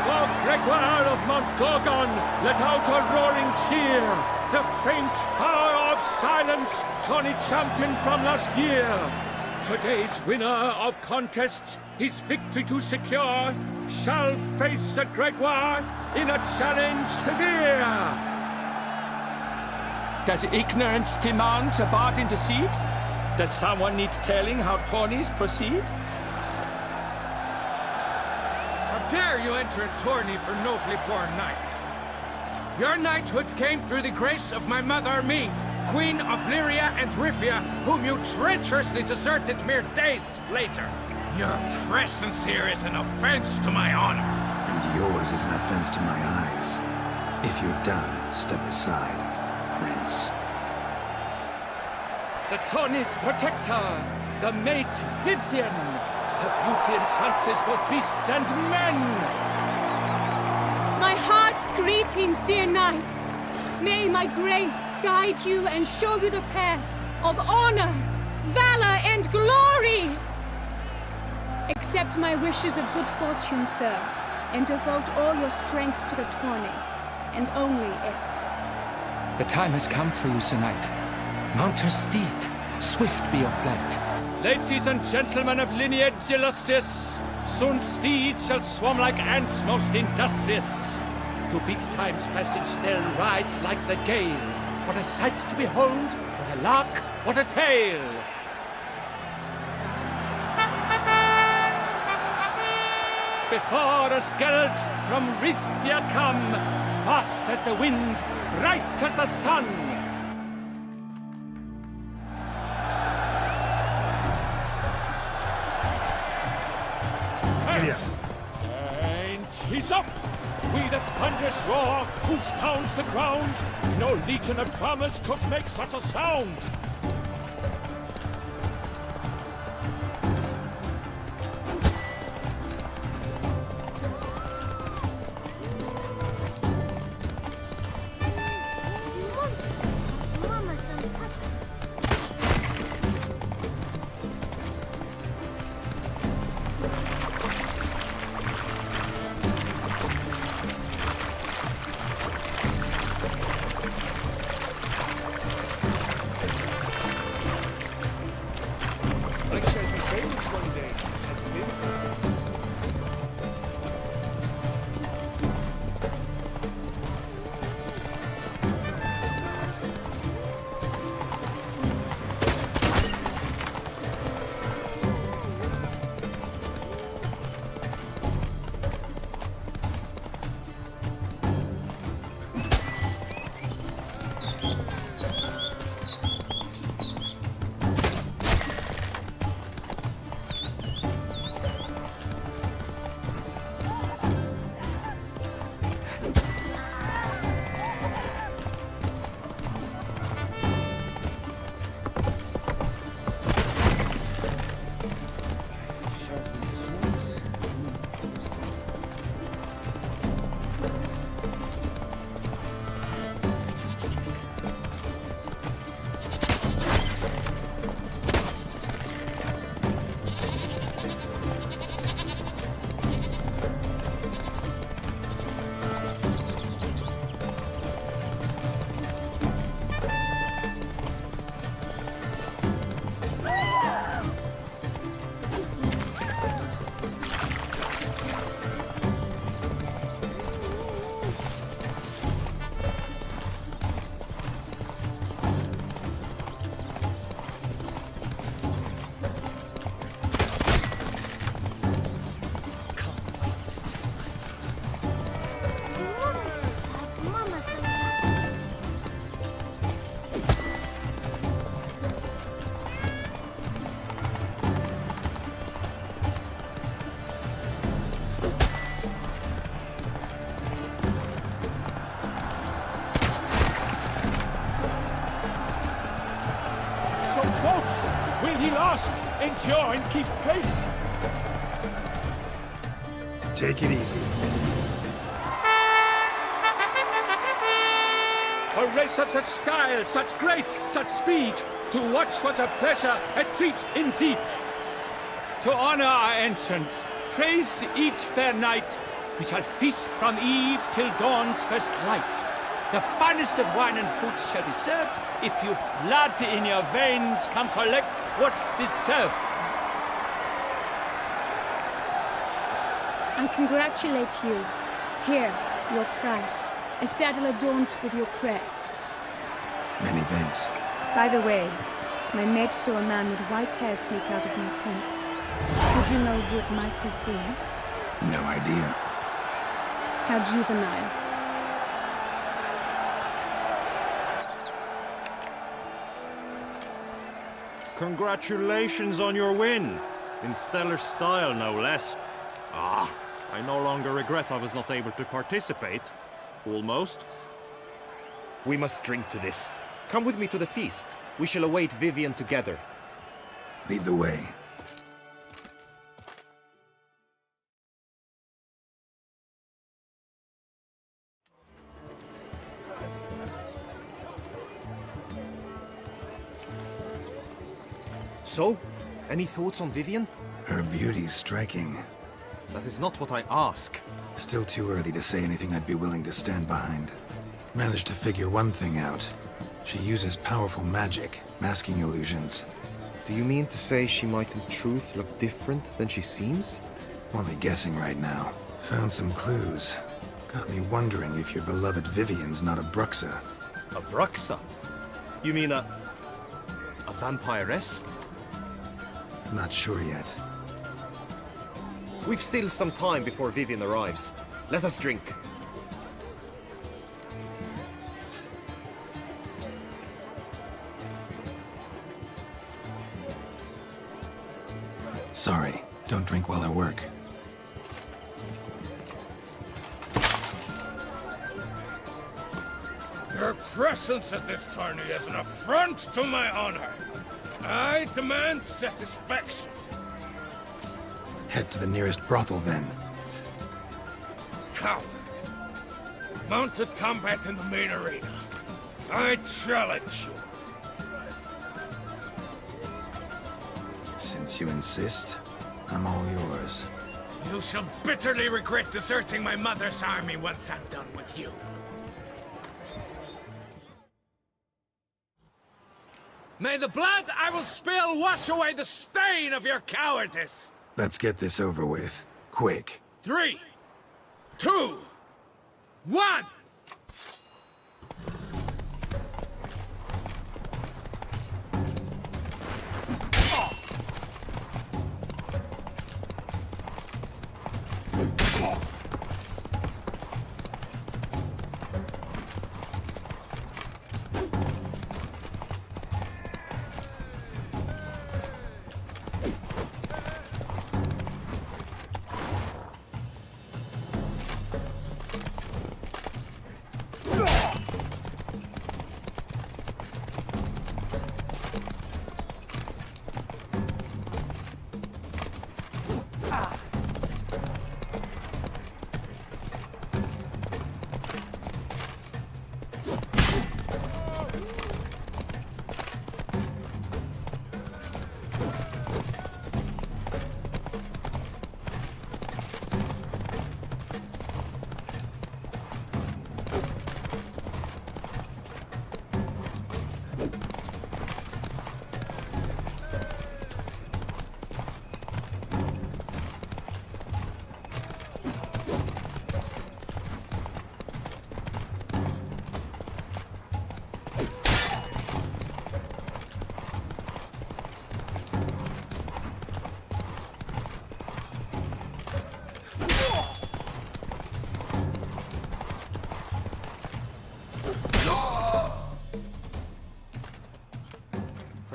For Gregoire of Montgorgon, let out a roaring cheer. The faint power of silence, tourney champion from last year. Today's winner of contests, his victory to secure, shall face a Gregoire in a challenge severe. Does ignorance demand a bard intercede? Does someone need telling how tourneys proceed? How dare you enter a tourney for nobly born knights? Your knighthood came through the grace of my mother Meath, Queen of Lyria and Rivia, whom you treacherously deserted mere days later. Your presence here is an offense to my honor. And yours is an offense to my eyes. If you're done, step aside, Prince. The tourney's protector, the maid Vivian. Her beauty enchants both beasts and men. My heart's greetings, dear knights. May my grace guide you and show you the path of honor, valor, and glory. Accept my wishes of good fortune, sir, and devote all your strength to the tourney, and only it. The time has come for you, Sir Knight. Mount your steed. Swift be your flight. Ladies and gentlemen of lineage illustrious, soon steeds shall swarm like ants most industrious. To beat time's passage they'll ride like the gale. What a sight to behold, what a lark, what a tale! Before us Geralt from Rithia come, fast as the wind, bright as the sun. And he's up! With a thunderous roar, hoofs pounds the ground. No legion of drummers could make such a sound. endure and keep pace. Take it easy. A race of such style, such grace, such speed. To watch was a pleasure, a treat indeed. To honor our entrance, praise each fair knight. We shall feast from eve till dawn's first light. The finest of wine and food shall be served. If you've blood in your veins, come collect what's deserved. I congratulate you. Here, your price. A saddle adorned with your crest. Many thanks. By the way, my mate saw a man with white hair sneak out of my tent. Would you know who it might have been? No idea. How juvenile. Congratulations on your win. In stellar style, no less. Ah, I no longer regret I was not able to participate. Almost. We must drink to this. Come with me to the feast. We shall await Vivian together. Lead the way. So, any thoughts on Vivian? Her beauty's striking. That is not what I ask. Still too early to say anything I'd be willing to stand behind. Managed to figure one thing out. She uses powerful magic, masking illusions. Do you mean to say she might in truth look different than she seems? Only guessing right now. Found some clues. Got me wondering if your beloved Vivian's not a Bruxa. A Bruxa? You mean a vampiress? Not sure yet. We've still some time before Vivian arrives. Let us drink. Sorry, don't drink while I work. Your presence at this tourney is an affront to my honor. I demand satisfaction. Head to the nearest brothel, then. Coward. Mounted combat in the main arena. I challenge you. Since you insist, I'm all yours. You shall bitterly regret deserting my mother's army once I'm done with you. May the blood I will spill wash away the stain of your cowardice! Let's get this over with. Quick. 3, 2, 1!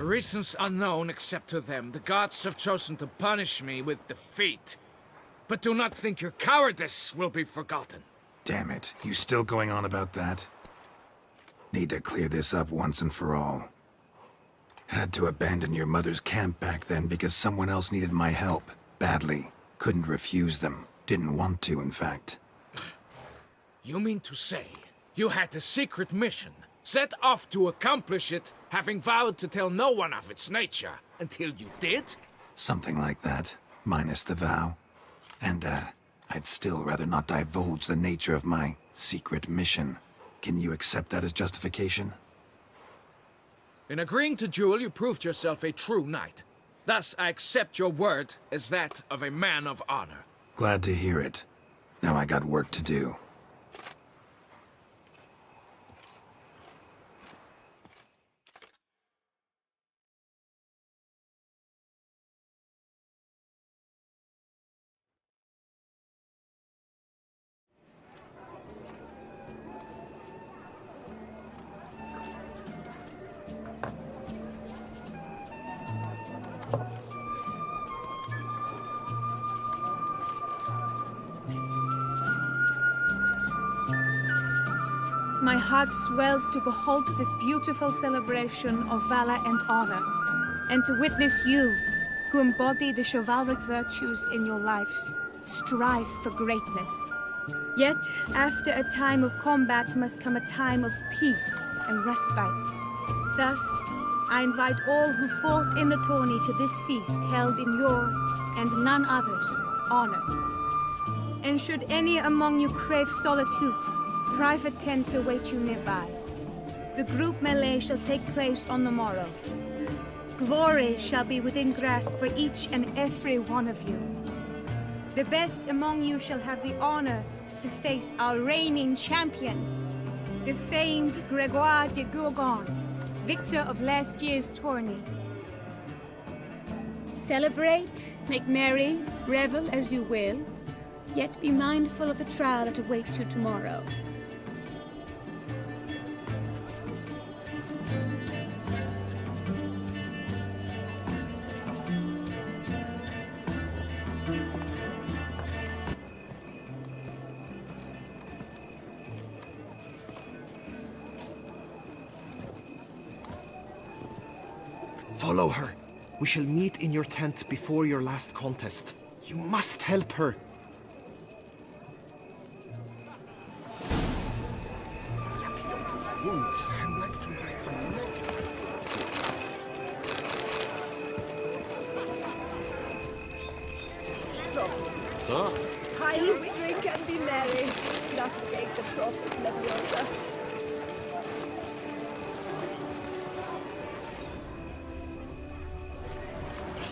For reasons unknown except to them, the gods have chosen to punish me with defeat. But do not think your cowardice will be forgotten. Damn it, you still going on about that? Need to clear this up once and for all. Had to abandon your mother's camp back then because someone else needed my help. Badly. Couldn't refuse them. Didn't want to, in fact. You mean to say you had a secret mission, set off to accomplish it, having vowed to tell no one of its nature, until you did? Something like that, minus the vow. And, I'd still rather not divulge the nature of my secret mission. Can you accept that as justification? In agreeing to duel, you proved yourself a true knight. Thus, I accept your word as that of a man of honor. Glad to hear it. Now I got work to do. My heart swells to behold this beautiful celebration of valor and honor, and to witness you, who embody the chivalric virtues in your lives, strive for greatness. Yet, after a time of combat must come a time of peace and respite. Thus, I invite all who fought in the tourney to this feast held in your, and none other's, honor. And should any among you crave solitude, private tents await you nearby. The group melee shall take place on the morrow. Glory shall be within grasp for each and every one of you. The best among you shall have the honor to face our reigning champion, the famed Gregoire de Gourgon, victor of last year's tourney. Celebrate, make merry, revel as you will, yet be mindful of the trial that awaits you tomorrow. Follow her. We shall meet in your tent before your last contest. You must help her. Pieter's wounds. I'm like to break my neck. Eat, drink, and be merry. Thus spake the prophet Leviosa.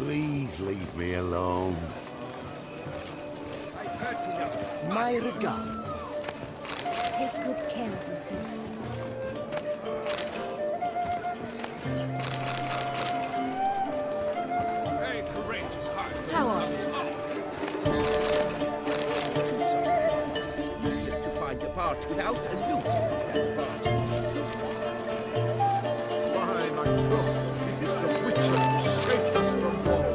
Please leave me alone. My regards. Take good care of yourself. Very courageous heart. How are you? It's easier to find a part without a loot than a part. By my troth, it is the Witcher who saved us from war.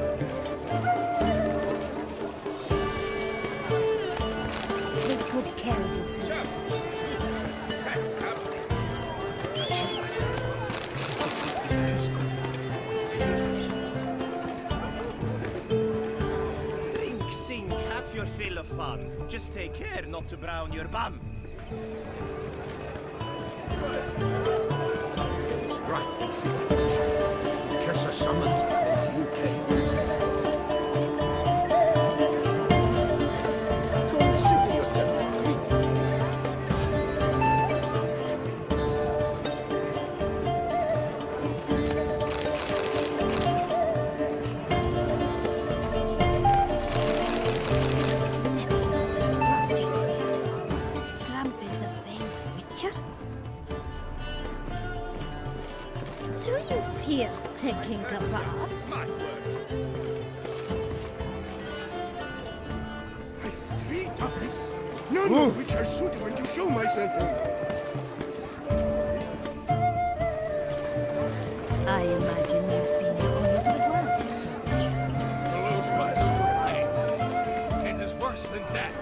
Take good care of yourself. Drink, sing, have your fill of fun. Just take care not to brown your bum. It is right and fitting. Kessa summoned, you came. Consider yourself greedy. Trump is the famed Witcher? Do you feel taking a bath? I've 3 tablets, none of which are suitable to show myself in. I imagine you've been all over the world, Sir Witcher. To lose one's good name. It is worse than death.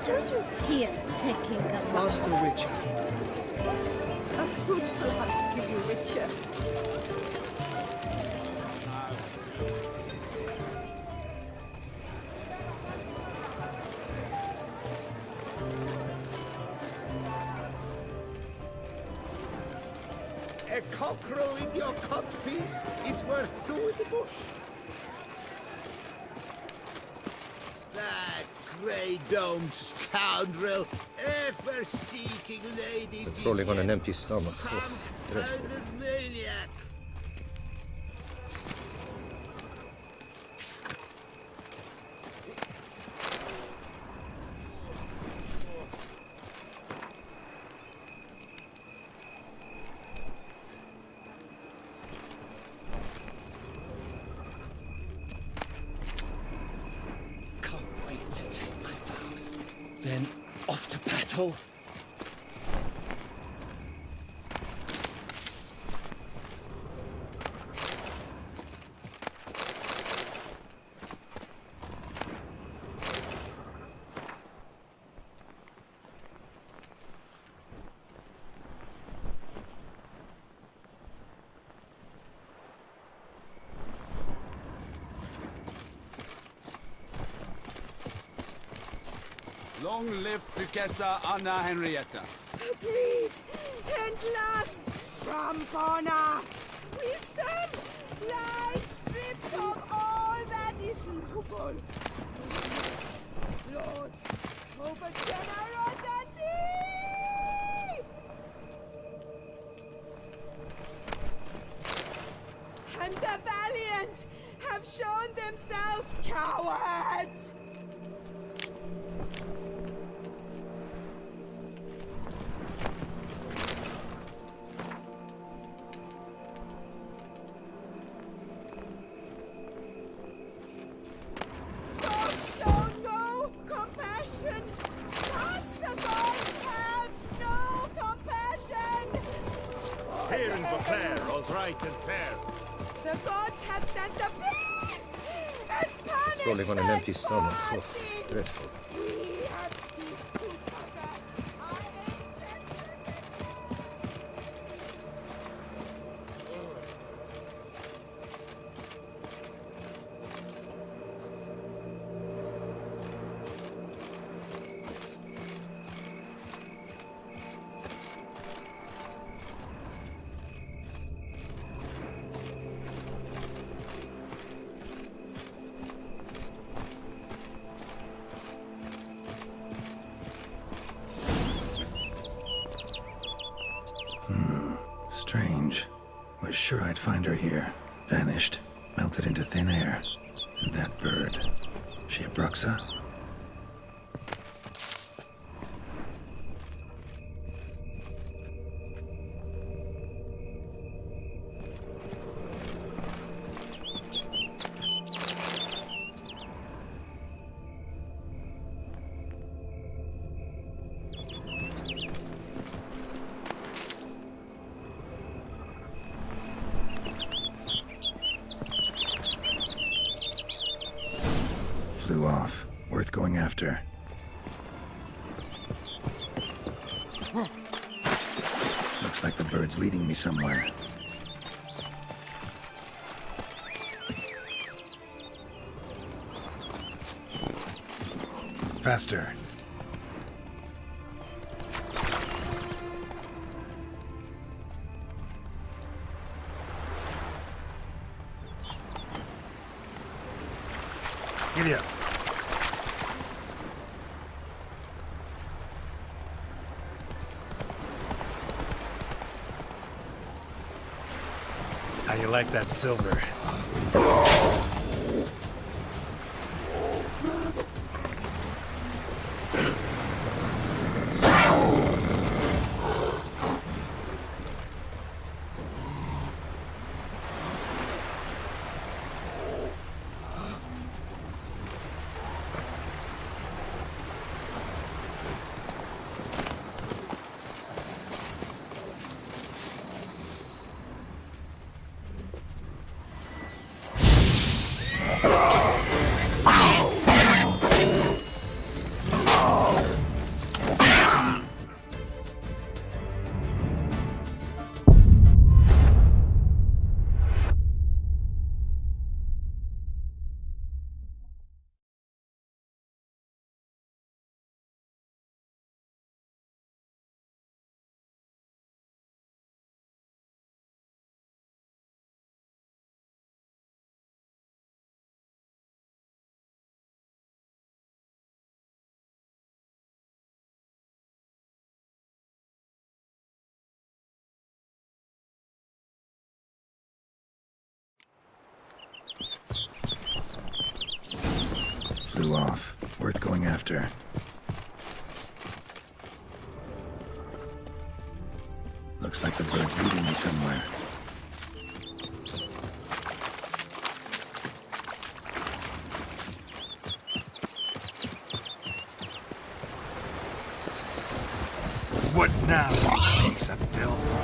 Do you fear taking a Master Witcher. A fruitful hunt to you, Witcher. A cockerel in your codpiece is worth two in the bush. That grey-domed scoundrel, ever seeking lady. Rolling on an empty stomach. Some kind of maniac. Can't wait to take my vows. Then off to battle. Long live Duchessa Anna Henrietta. Agreed. And last, Trump honor. Wisdom lies stripped of all that is noble. Lords, over generosity! And the valiant have shown themselves cowards! Show no compassion! Thus the gods have no compassion! Hear and declare, all's right and fair. The gods have sent the beast as punishment! Rolling on an empty stomach. Oh, dreadful. We have ceased to suffer. Strange. Was sure I'd find her here. Vanished. Melted into thin air. And that bird. She a Bruxa? Flew off. Worth going after. Looks like the bird's leading me somewhere. Faster. Giddy up. How you like that silver? flew off. Worth going after. Looks like the bird's leading me somewhere. What now, piece of filth?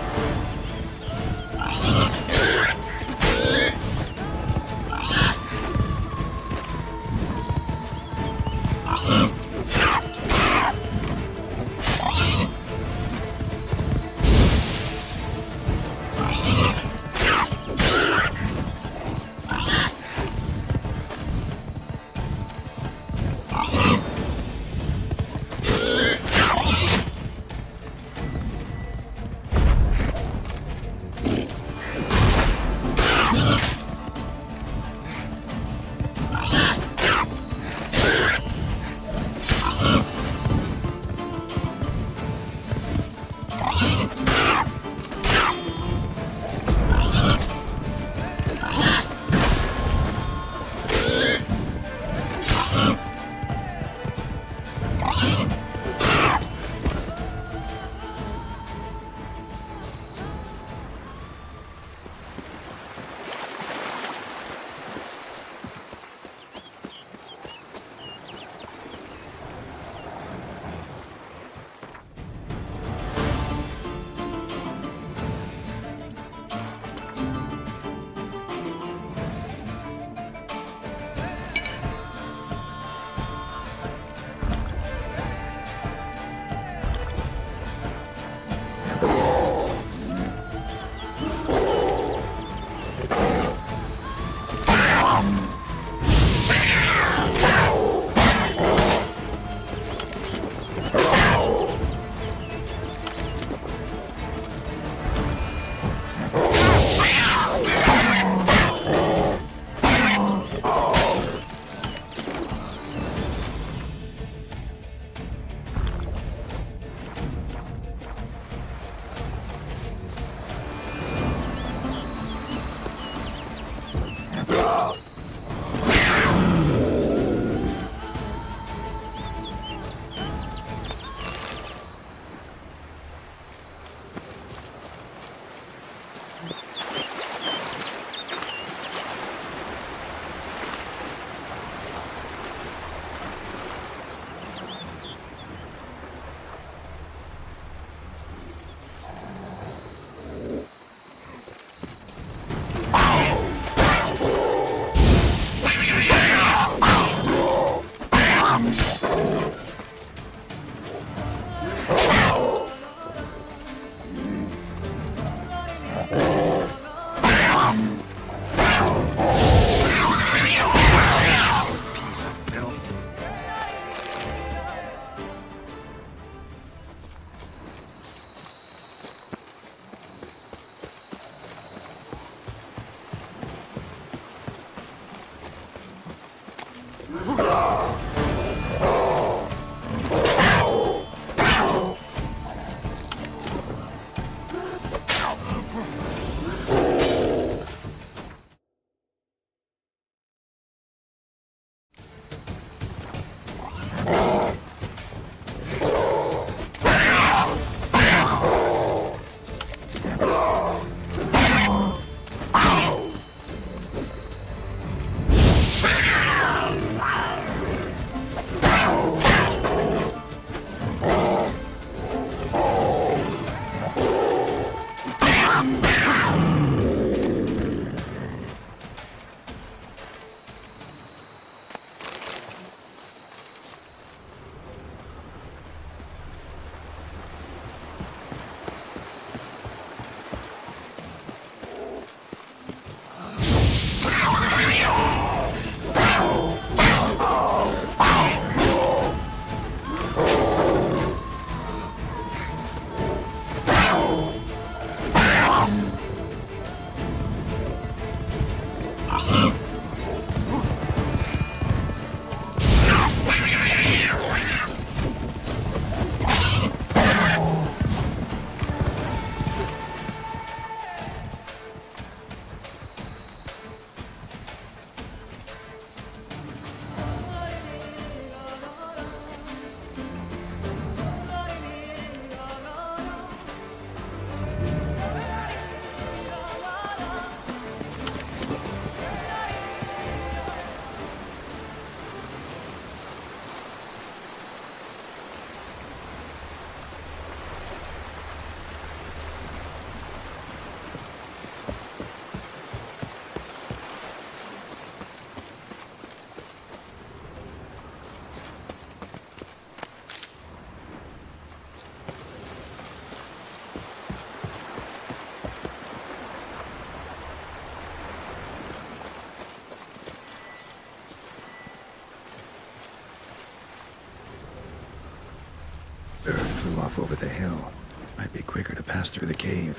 off over the hill. Might be quicker to pass through the cave.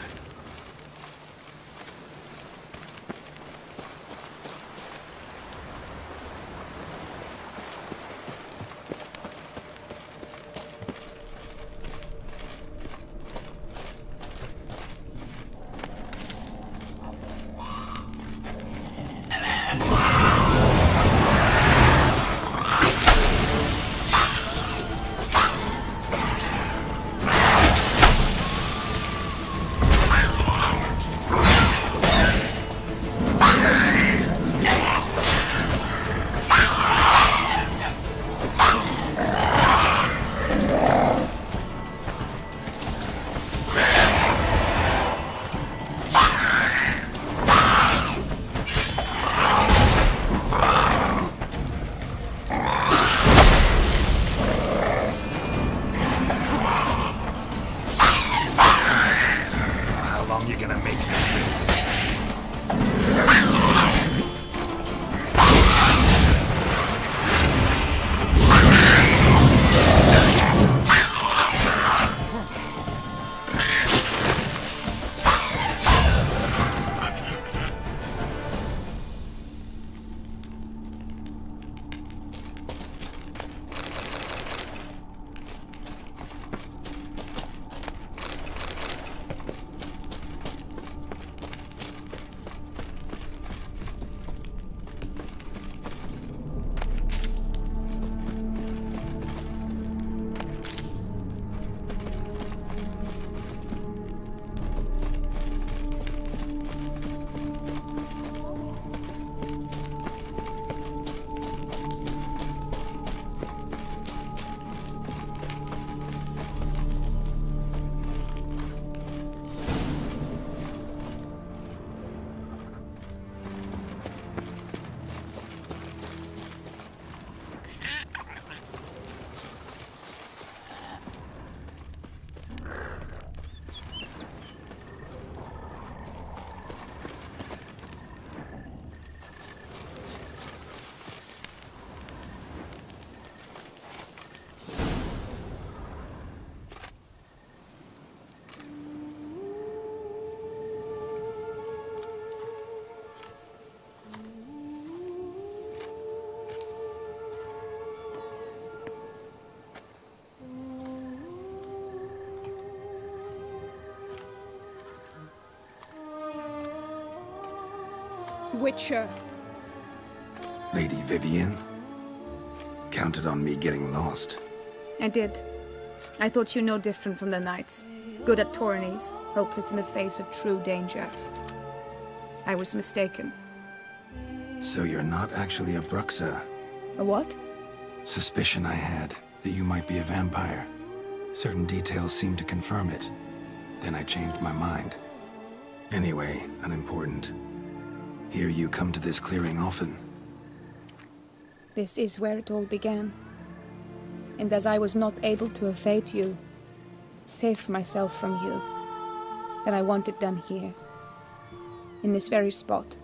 Witcher. Lady Vivienne? Counted on me getting lost. I did. I thought you no different from the knights. Good at tourneys, hopeless in the face of true danger. I was mistaken. So you're not actually a Bruxa? A what? Suspicion I had, that you might be a vampire. Certain details seemed to confirm it. Then I changed my mind. Anyway, unimportant. Hear you come to this clearing often. This is where it all began. And as I was not able to evade you, save myself from you, then I want it done here. In this very spot.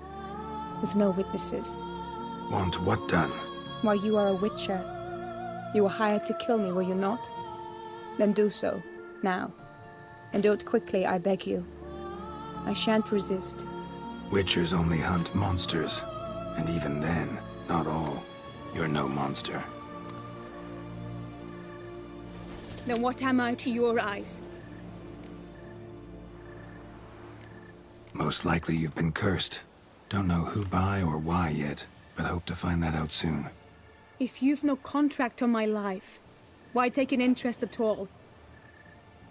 With no witnesses. Want what done? Why, you are a witcher. You were hired to kill me, were you not? Then do so, now. And do it quickly, I beg you. I shan't resist. Witchers only hunt monsters. And even then, not all. You're no monster. Then what am I to your eyes? Most likely you've been cursed. Don't know who by or why yet, but hope to find that out soon. If you've no contract on my life, why take an interest at all?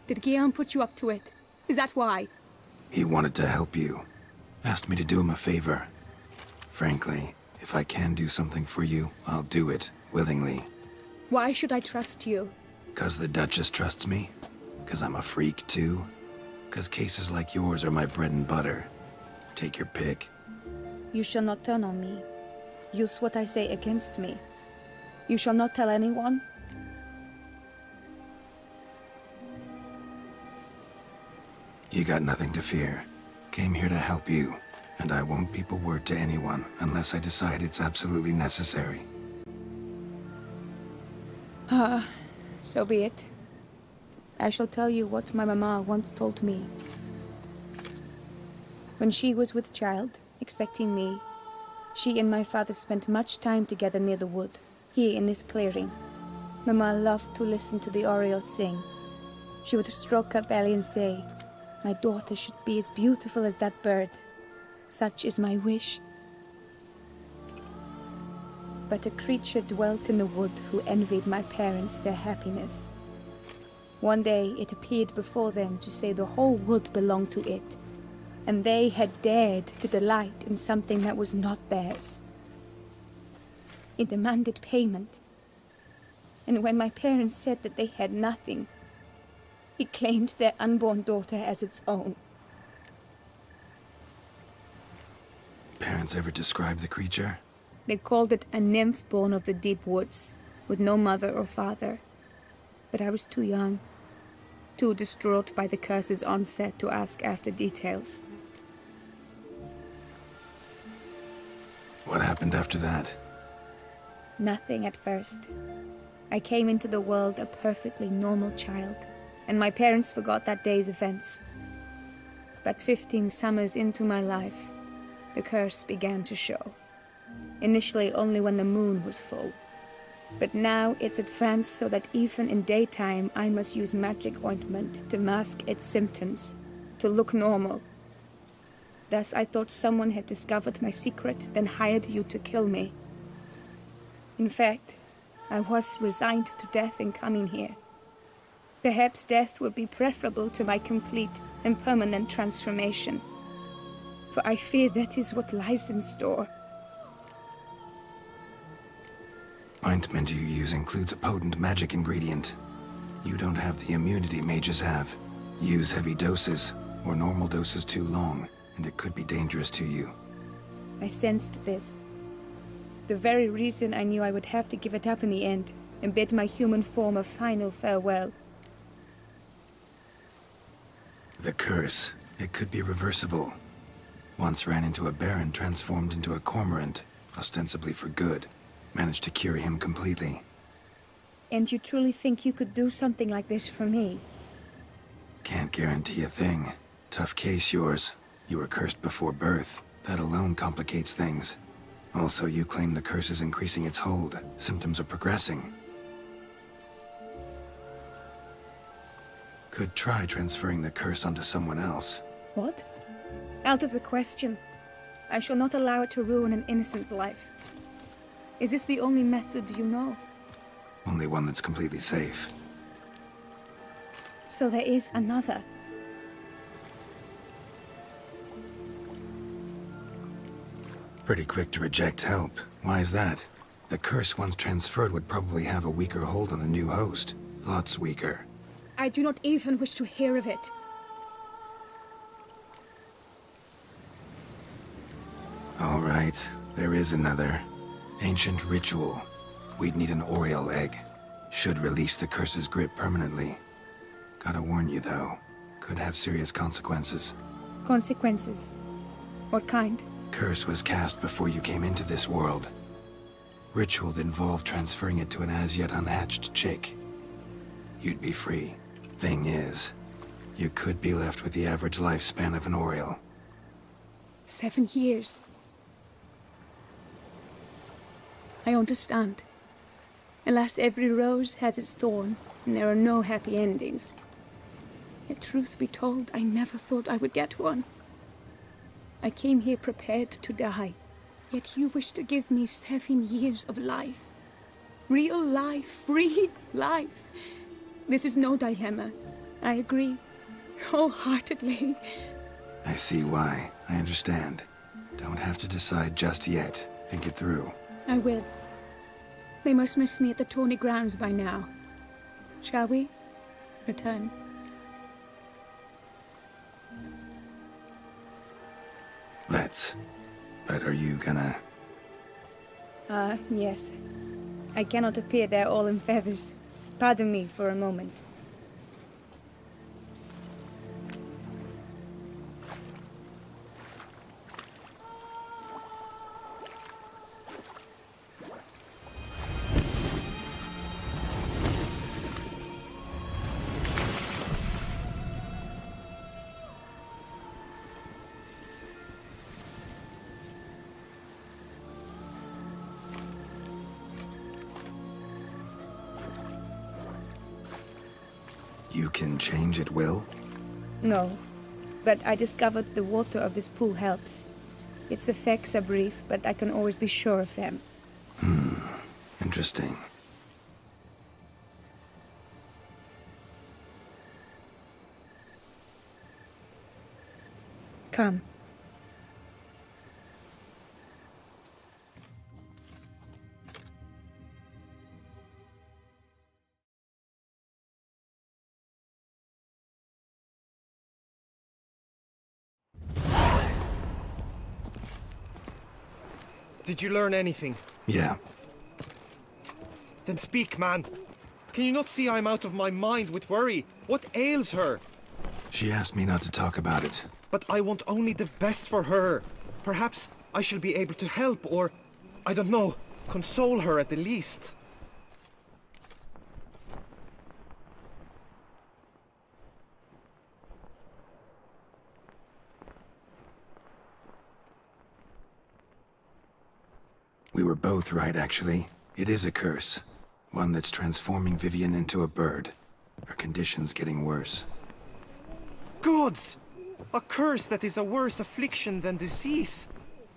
Did Guillaume put you up to it? Is that why? He wanted to help you. Asked me to do him a favor. Frankly, if I can do something for you, I'll do it, willingly. Why should I trust you? 'Cause the Duchess trusts me? 'Cause I'm a freak, too? 'Cause cases like yours are my bread and butter? Take your pick. You shall not turn on me. Use what I say against me. You shall not tell anyone? You got nothing to fear. Came here to help you, and I won't peep a word to anyone unless I decide it's absolutely necessary. So be it. I shall tell you what my mamma once told me. When she was with child, expecting me, she and my father spent much time together near the wood, here in this clearing. Mamma loved to listen to the orioles sing. She would stroke her belly and say, "My daughter should be as beautiful as that bird. Such is my wish." But a creature dwelt in the wood who envied my parents their happiness. One day it appeared before them to say the whole wood belonged to it, and they had dared to delight in something that was not theirs. It demanded payment, and when my parents said that they had nothing, it claimed their unborn daughter as its own. Parents ever describe the creature? They called it a nymph born of the deep woods, with no mother or father. But I was too young, too distraught by the curse's onset to ask after details. What happened after that? Nothing at first. I came into the world a perfectly normal child, and my parents forgot that day's events. But 15 summers into my life, the curse began to show. Initially only when the moon was full. But now it's advanced so that even in daytime I must use magic ointment to mask its symptoms, to look normal. Thus I thought someone had discovered my secret, then hired you to kill me. In fact, I was resigned to death in coming here. Perhaps death would be preferable to my complete and permanent transformation. For I fear that is what lies in store. Ointment you use includes a potent magic ingredient. You don't have the immunity mages have. Use heavy doses, or normal doses too long, and it could be dangerous to you. I sensed this. The very reason I knew I would have to give it up in the end, and bid my human form a final farewell. The curse. It could be reversible. Once ran into a baron transformed into a cormorant, ostensibly for good. Managed to cure him completely. And you truly think you could do something like this for me? Can't guarantee a thing. Tough case, yours. You were cursed before birth. That alone complicates things. Also, you claim the curse is increasing its hold. Symptoms are progressing. Could try transferring the curse onto someone else. What? Out of the question. I shall not allow it to ruin an innocent's life. Is this the only method you know? Only one that's completely safe. So there is another. Pretty quick to reject help. Why is that? The curse once transferred would probably have a weaker hold on the new host. Lots weaker. I do not even wish to hear of it. All right, there is another. Ancient ritual. We'd need an Oriole egg. Should release the curse's grip permanently. Gotta warn you though, could have serious consequences. Consequences? What kind? Curse was cast before you came into this world. Ritual involved transferring it to an as-yet unhatched chick. You'd be free. Thing is, you could be left with the average lifespan of an Oriole. 7 years. I understand. Alas, every rose has its thorn, and there are no happy endings. Yet truth be told, I never thought I would get one. I came here prepared to die, yet you wish to give me 7 years of life. Real life, free life. This is no dilemma. I agree, wholeheartedly. I see why. I understand. Don't have to decide just yet. Think it through. I will. They must miss me at the Tawny grounds by now. Shall we return? Let's. But are you gonna... Yes. I cannot appear there all in feathers. Pardon me for a moment. You can change at will? No, but I discovered the water of this pool helps. Its effects are brief, but I can always be sure of them. Interesting. Come. Did you learn anything? Yeah. Then speak, man. Can you not see I'm out of my mind with worry? What ails her? She asked me not to talk about it. But I want only the best for her. Perhaps I shall be able to help, or, I don't know, console her at the least. We were both right, actually. It is a curse. One that's transforming Vivian into a bird. Her condition's getting worse. Gods! A curse that is a worse affliction than disease.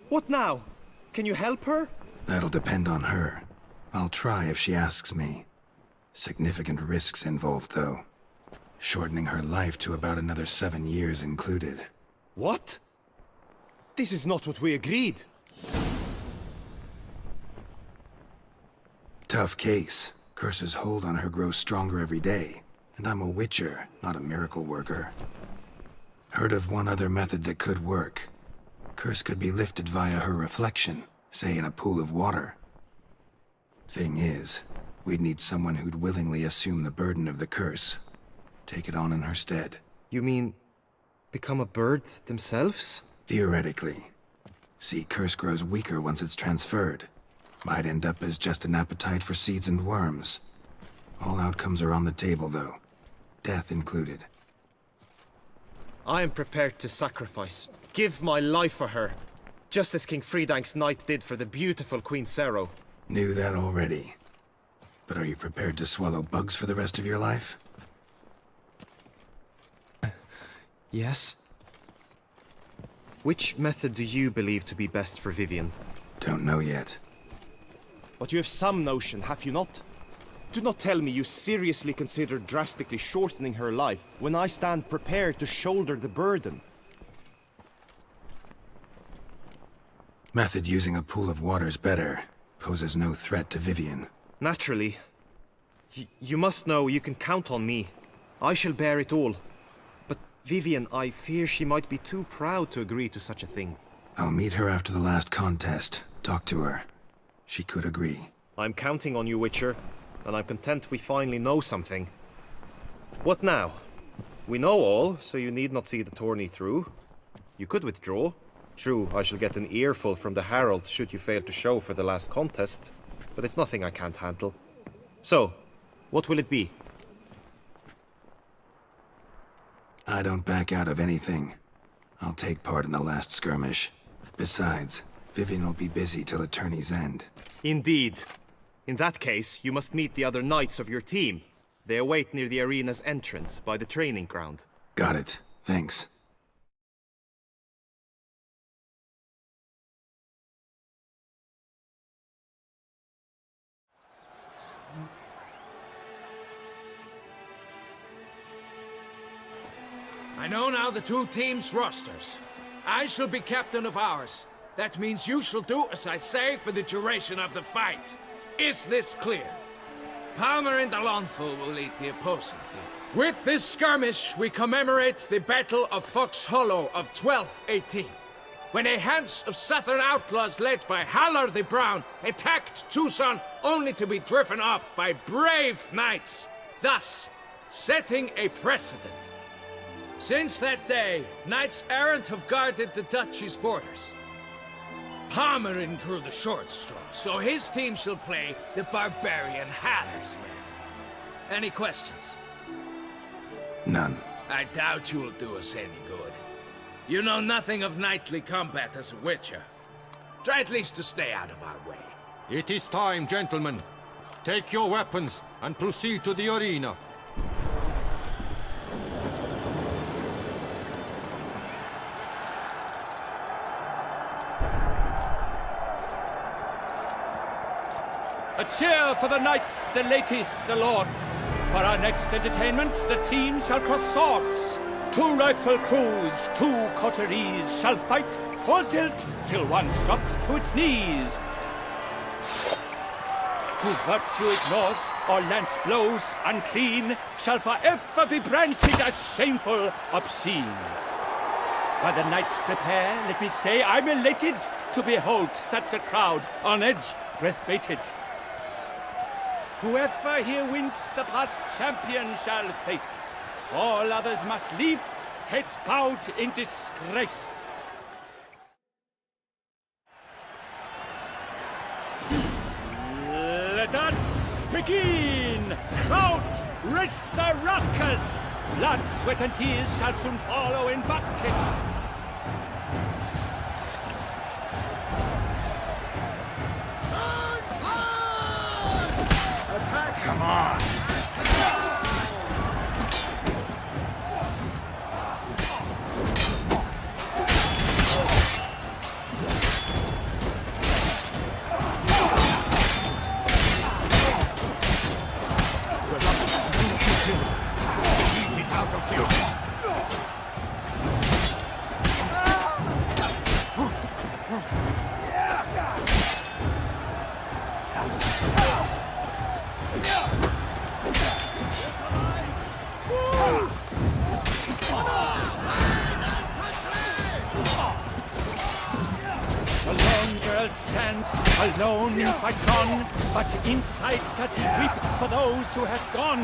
What now? Can you help her? That'll depend on her. I'll try if she asks me. Significant risks involved, though. Shortening her life to about another 7 years included. What? This is not what we agreed. Tough case. Curse's hold on her grows stronger every day. And I'm a witcher, not a miracle worker. Heard of one other method that could work. Curse could be lifted via her reflection, say in a pool of water. Thing is, we'd need someone who'd willingly assume the burden of the curse. Take it on in her stead. You mean, become a bird themselves? Theoretically. See, curse grows weaker once it's transferred. Might end up as just an appetite for seeds and worms. All outcomes are on the table, though. Death included. I am prepared to sacrifice. Give my life for her. Just as King Fridank's knight did for the beautiful Queen Sero. Knew that already. But are you prepared to swallow bugs for the rest of your life? Yes. Which method do you believe to be best for Vivian? Don't know yet. But you have some notion, have you not? Do not tell me you seriously consider drastically shortening her life when I stand prepared to shoulder the burden. Method using a pool of water's better. Poses no threat to Vivian. Naturally. You must know you can count on me. I shall bear it all. But Vivian, I fear she might be too proud to agree to such a thing. I'll meet her after the last contest. Talk to her. She could agree. I'm counting on you, Witcher. And I'm content we finally know something. What now? We know all, so you need not see the tourney through. You could withdraw. True, I shall get an earful from the Herald should you fail to show for the last contest, but it's nothing I can't handle. So, what will it be? I don't back out of anything. I'll take part in the last skirmish. Besides, Vivian will be busy till the tourney's end. Indeed. In that case, you must meet the other knights of your team. They await near the arena's entrance, by the training ground. Got it. Thanks. I know now the two teams' rosters. I shall be captain of ours. That means you shall do as I say for the duration of the fight. Is this clear? Palmer and Alonso will lead the opposing team. With this skirmish, we commemorate the Battle of Fox Hollow of 1218, when a hands of southern outlaws led by Halar the Brown attacked Tucson only to be driven off by brave knights, thus setting a precedent. Since that day, knights errant have guarded the duchy's borders. Palmerin drew the short straw, so his team shall play the barbarian Haller's men. Any questions? None. I doubt you will do us any good. You know nothing of knightly combat as a witcher. Try at least to stay out of our way. It is time, gentlemen. Take your weapons and proceed to the arena. A cheer for the knights, the ladies, the lords. For our next entertainment, the team shall cross swords. 2 rifle crews, 2 coteries shall fight full tilt till one drops to its knees. Who virtue ignores or lance blows unclean shall forever be branded as shameful, obscene. While the knights prepare, let me say I'm elated to behold such a crowd on edge, breath baited. Whoever here wins the past champion shall face. All others must leave, heads bowed in disgrace. Let us begin! Crowd, race a ruckus! Blood, sweat, and tears shall soon follow in buckets. Come on! Eat it out of you! The lone girl stands alone, fights on, but inside does he weep for those who have gone.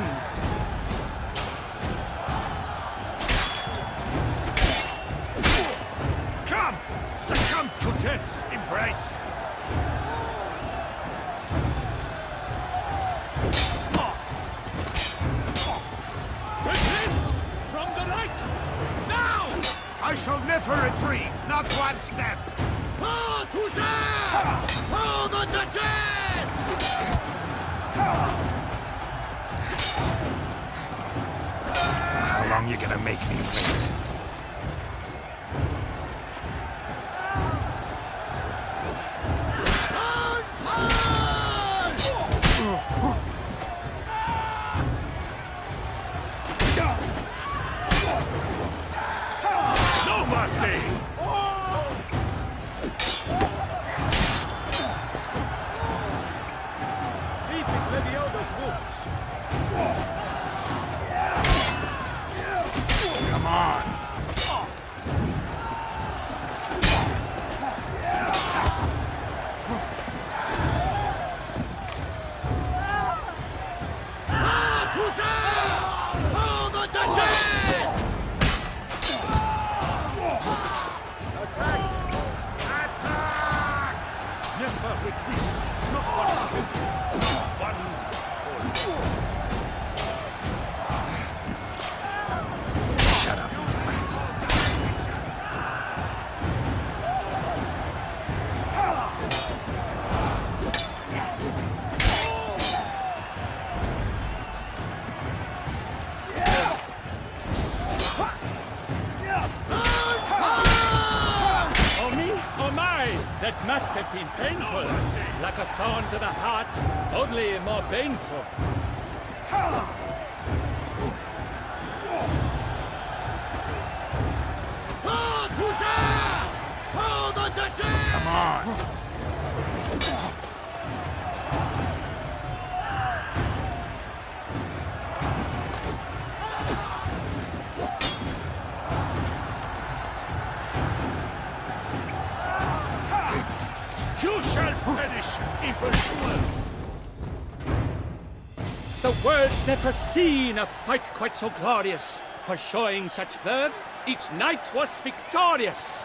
Come! Succumb to death's embrace! From the right! Now! I shall never retreat, not one step! For the Duchess! How long you gonna make me wait? No mercy! Come on! For the Duchess! Never retreat! Not one step! Not one fall! Shut up and fight. Oh me, oh my! That must have been painful. Like a thorn to the heart, only more painful. For the Duchess! Come on! You shall perish, evildoer! The world's never seen a fight quite so glorious. For showing such verve, each knight was victorious.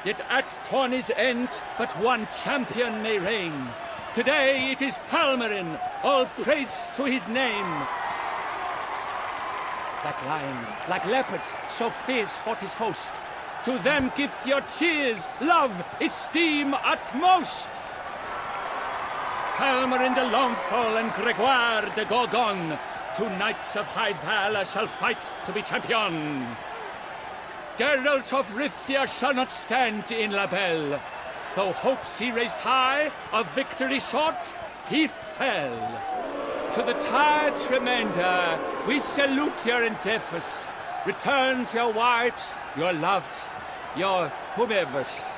Yet at tourney's end, but one champion may reign. Today it is Palmerin, all praise to his name. Like lions, like leopards, so fierce fought his host. To them give your cheers, love, esteem utmost. Palmerin de Longfall and Gregoire de Gorgon, 2 knights of high valor shall fight to be champion. Geralt of Rivia shall not stand in La Belle. Though hopes he raised high, of victory short, he fell. To the tired remainder, we salute your endeavors. Return to your wives, your loves, your whomevers.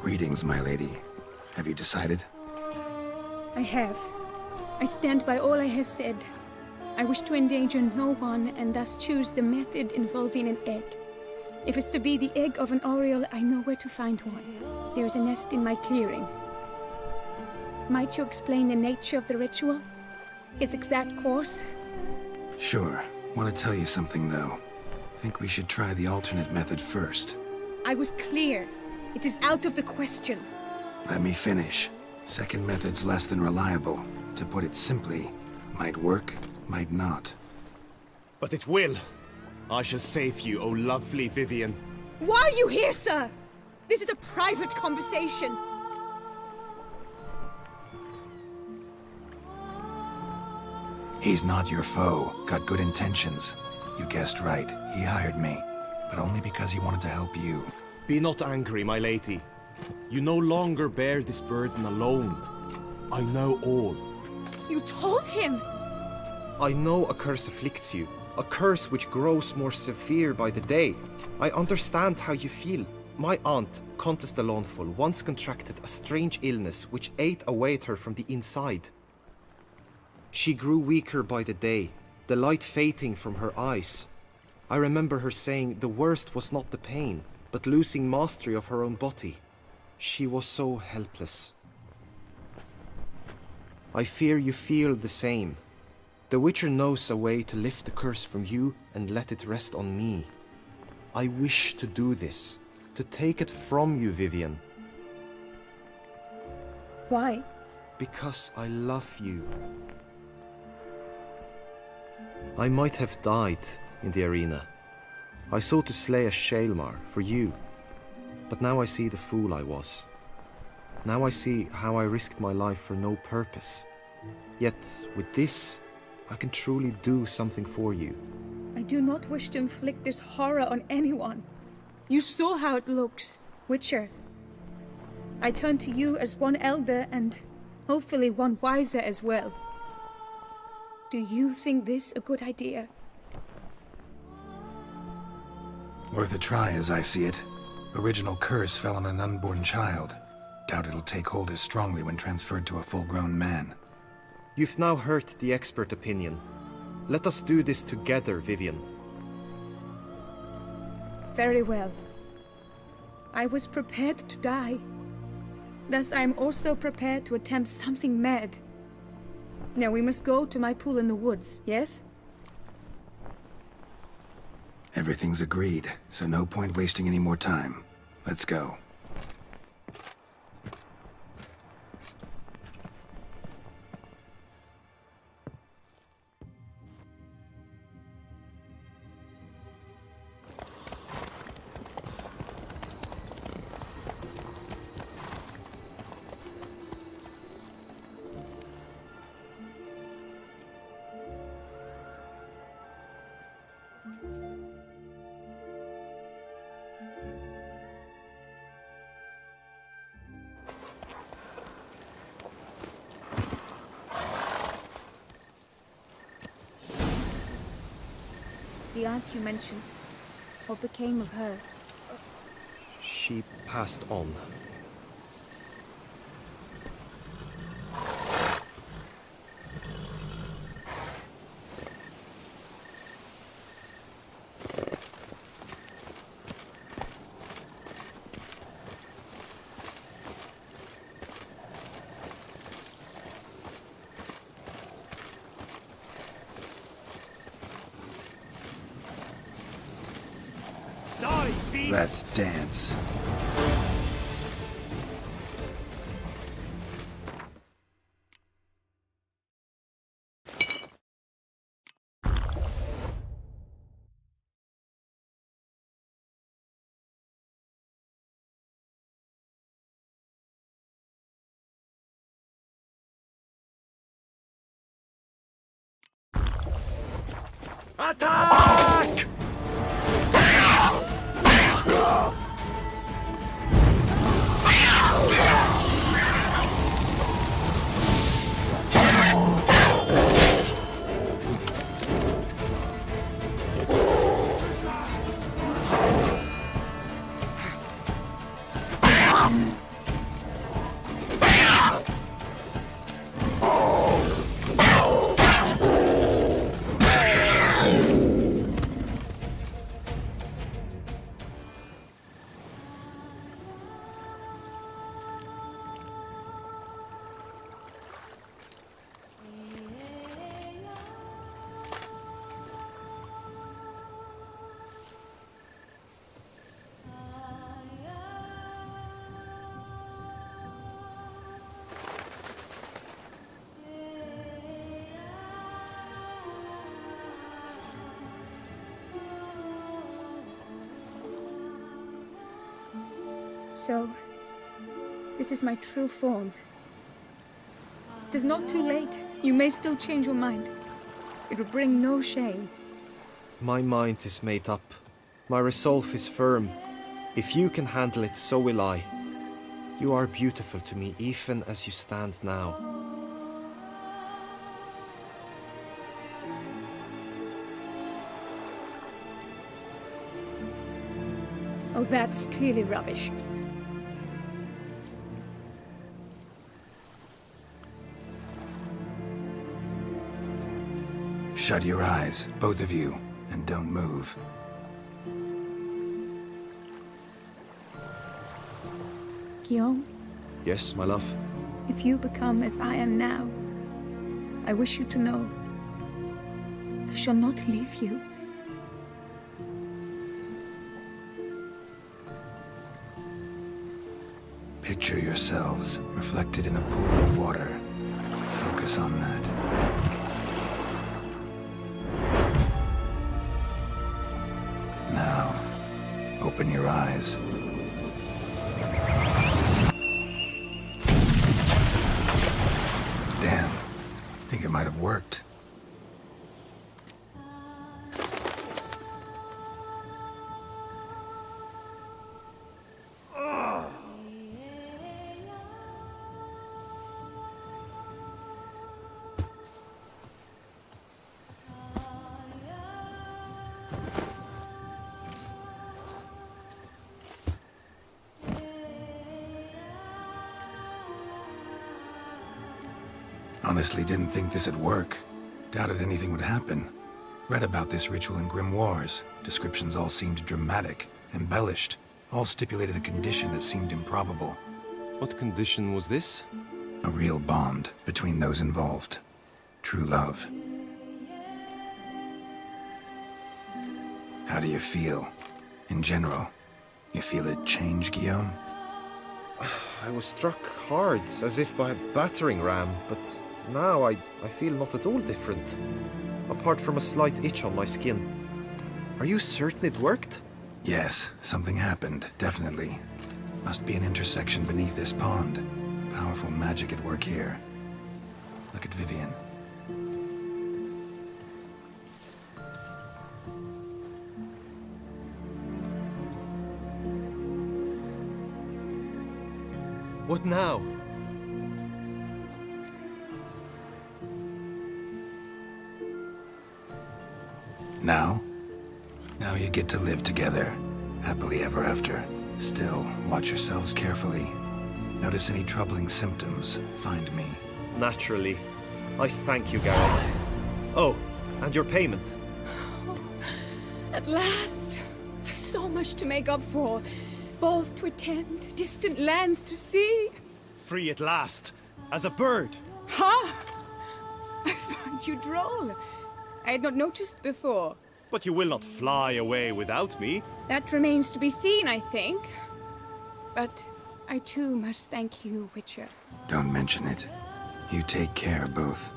Greetings, my lady. Have you decided? I have. I stand by all I have said. I wish to endanger no one and thus choose the method involving an egg. If it's to be the egg of an oriole, I know where to find one. There is a nest in my clearing. Might you explain the nature of the ritual? Its exact course? Sure. Want to tell you something, though. Think we should try the alternate method first. I was clear. It is out of the question. Let me finish. Second method's less than reliable. To put it simply, might work, might not. But it will. I shall save you, O lovely Vivian. Why are you here, sir? This is a private conversation. He's not your foe. Got good intentions. You guessed right. He hired me. But only because he wanted to help you. Be not angry, my lady. You no longer bear this burden alone. I know all. You told him! I know a curse afflicts you. A curse which grows more severe by the day. I understand how you feel. My aunt, Countess de Lawnful, once contracted a strange illness which ate away at her from the inside. She grew weaker by the day, the light fading from her eyes. I remember her saying the worst was not the pain, but losing mastery of her own body. She was so helpless. I fear you feel the same. The Witcher knows a way to lift the curse from you and let it rest on me. I wish to do this, to take it from you, Vivian. Why? Because I love you. I might have died in the arena. I sought to slay a Shaelmar for you, but now I see the fool I was. Now I see how I risked my life for no purpose. Yet, with this, I can truly do something for you. I do not wish to inflict this horror on anyone. You saw how it looks, Witcher. I turn to you as one elder and hopefully one wiser as well. Do you think this a good idea? Worth a try, as I see it. Original curse fell on an unborn child. Doubt it'll take hold as strongly when transferred to a full-grown man. You've now heard the expert opinion. Let us do this together, Vivian. Very well. I was prepared to die. Thus I am also prepared to attempt something mad. Now we must go to my pool in the woods, yes? Everything's agreed, so no point wasting any more time. Let's go. The aunt you mentioned. What became of her? She passed on. Let's dance. Attack! So, this is my true form. It is not too late. You may still change your mind. It will bring no shame. My mind is made up. My resolve is firm. If you can handle it, so will I. You are beautiful to me, even as you stand now. Oh, that's clearly rubbish. Shut your eyes, both of you, and don't move. Guillaume, Yes, my love. if you become as I am now, I wish you to know I shall not leave you. Picture yourselves reflected in a pool of water. Focus on that. Now, open your eyes. Damn, think it might have worked. Honestly didn't think this'd work. Doubted anything would happen. Read about this ritual in grimoires. Descriptions all seemed dramatic, embellished. All stipulated a condition that seemed improbable. What condition was this? A real bond between those involved. True love. How do you feel? In general, you feel it change, Guillaume? I was struck hard, as if by a battering ram, but now I feel not at all different. Apart from a slight itch on my skin. Are you certain it worked? Yes, something happened, definitely. Must be an intersection beneath this pond. Powerful magic at work here. Look at Vivian. What now? Now? Now you get to live together. Happily ever after. Still, watch yourselves carefully. Notice any troubling symptoms, find me. Naturally. I thank you, Garrett. Oh, and your payment. At last! I've so much to make up for. Balls to attend, distant lands to see. Free at last, as a bird. Huh? I find you droll. I had not noticed before. But you will not fly away without me. That remains to be seen, I think. But I too must thank you, Witcher. Don't mention it. You take care, both.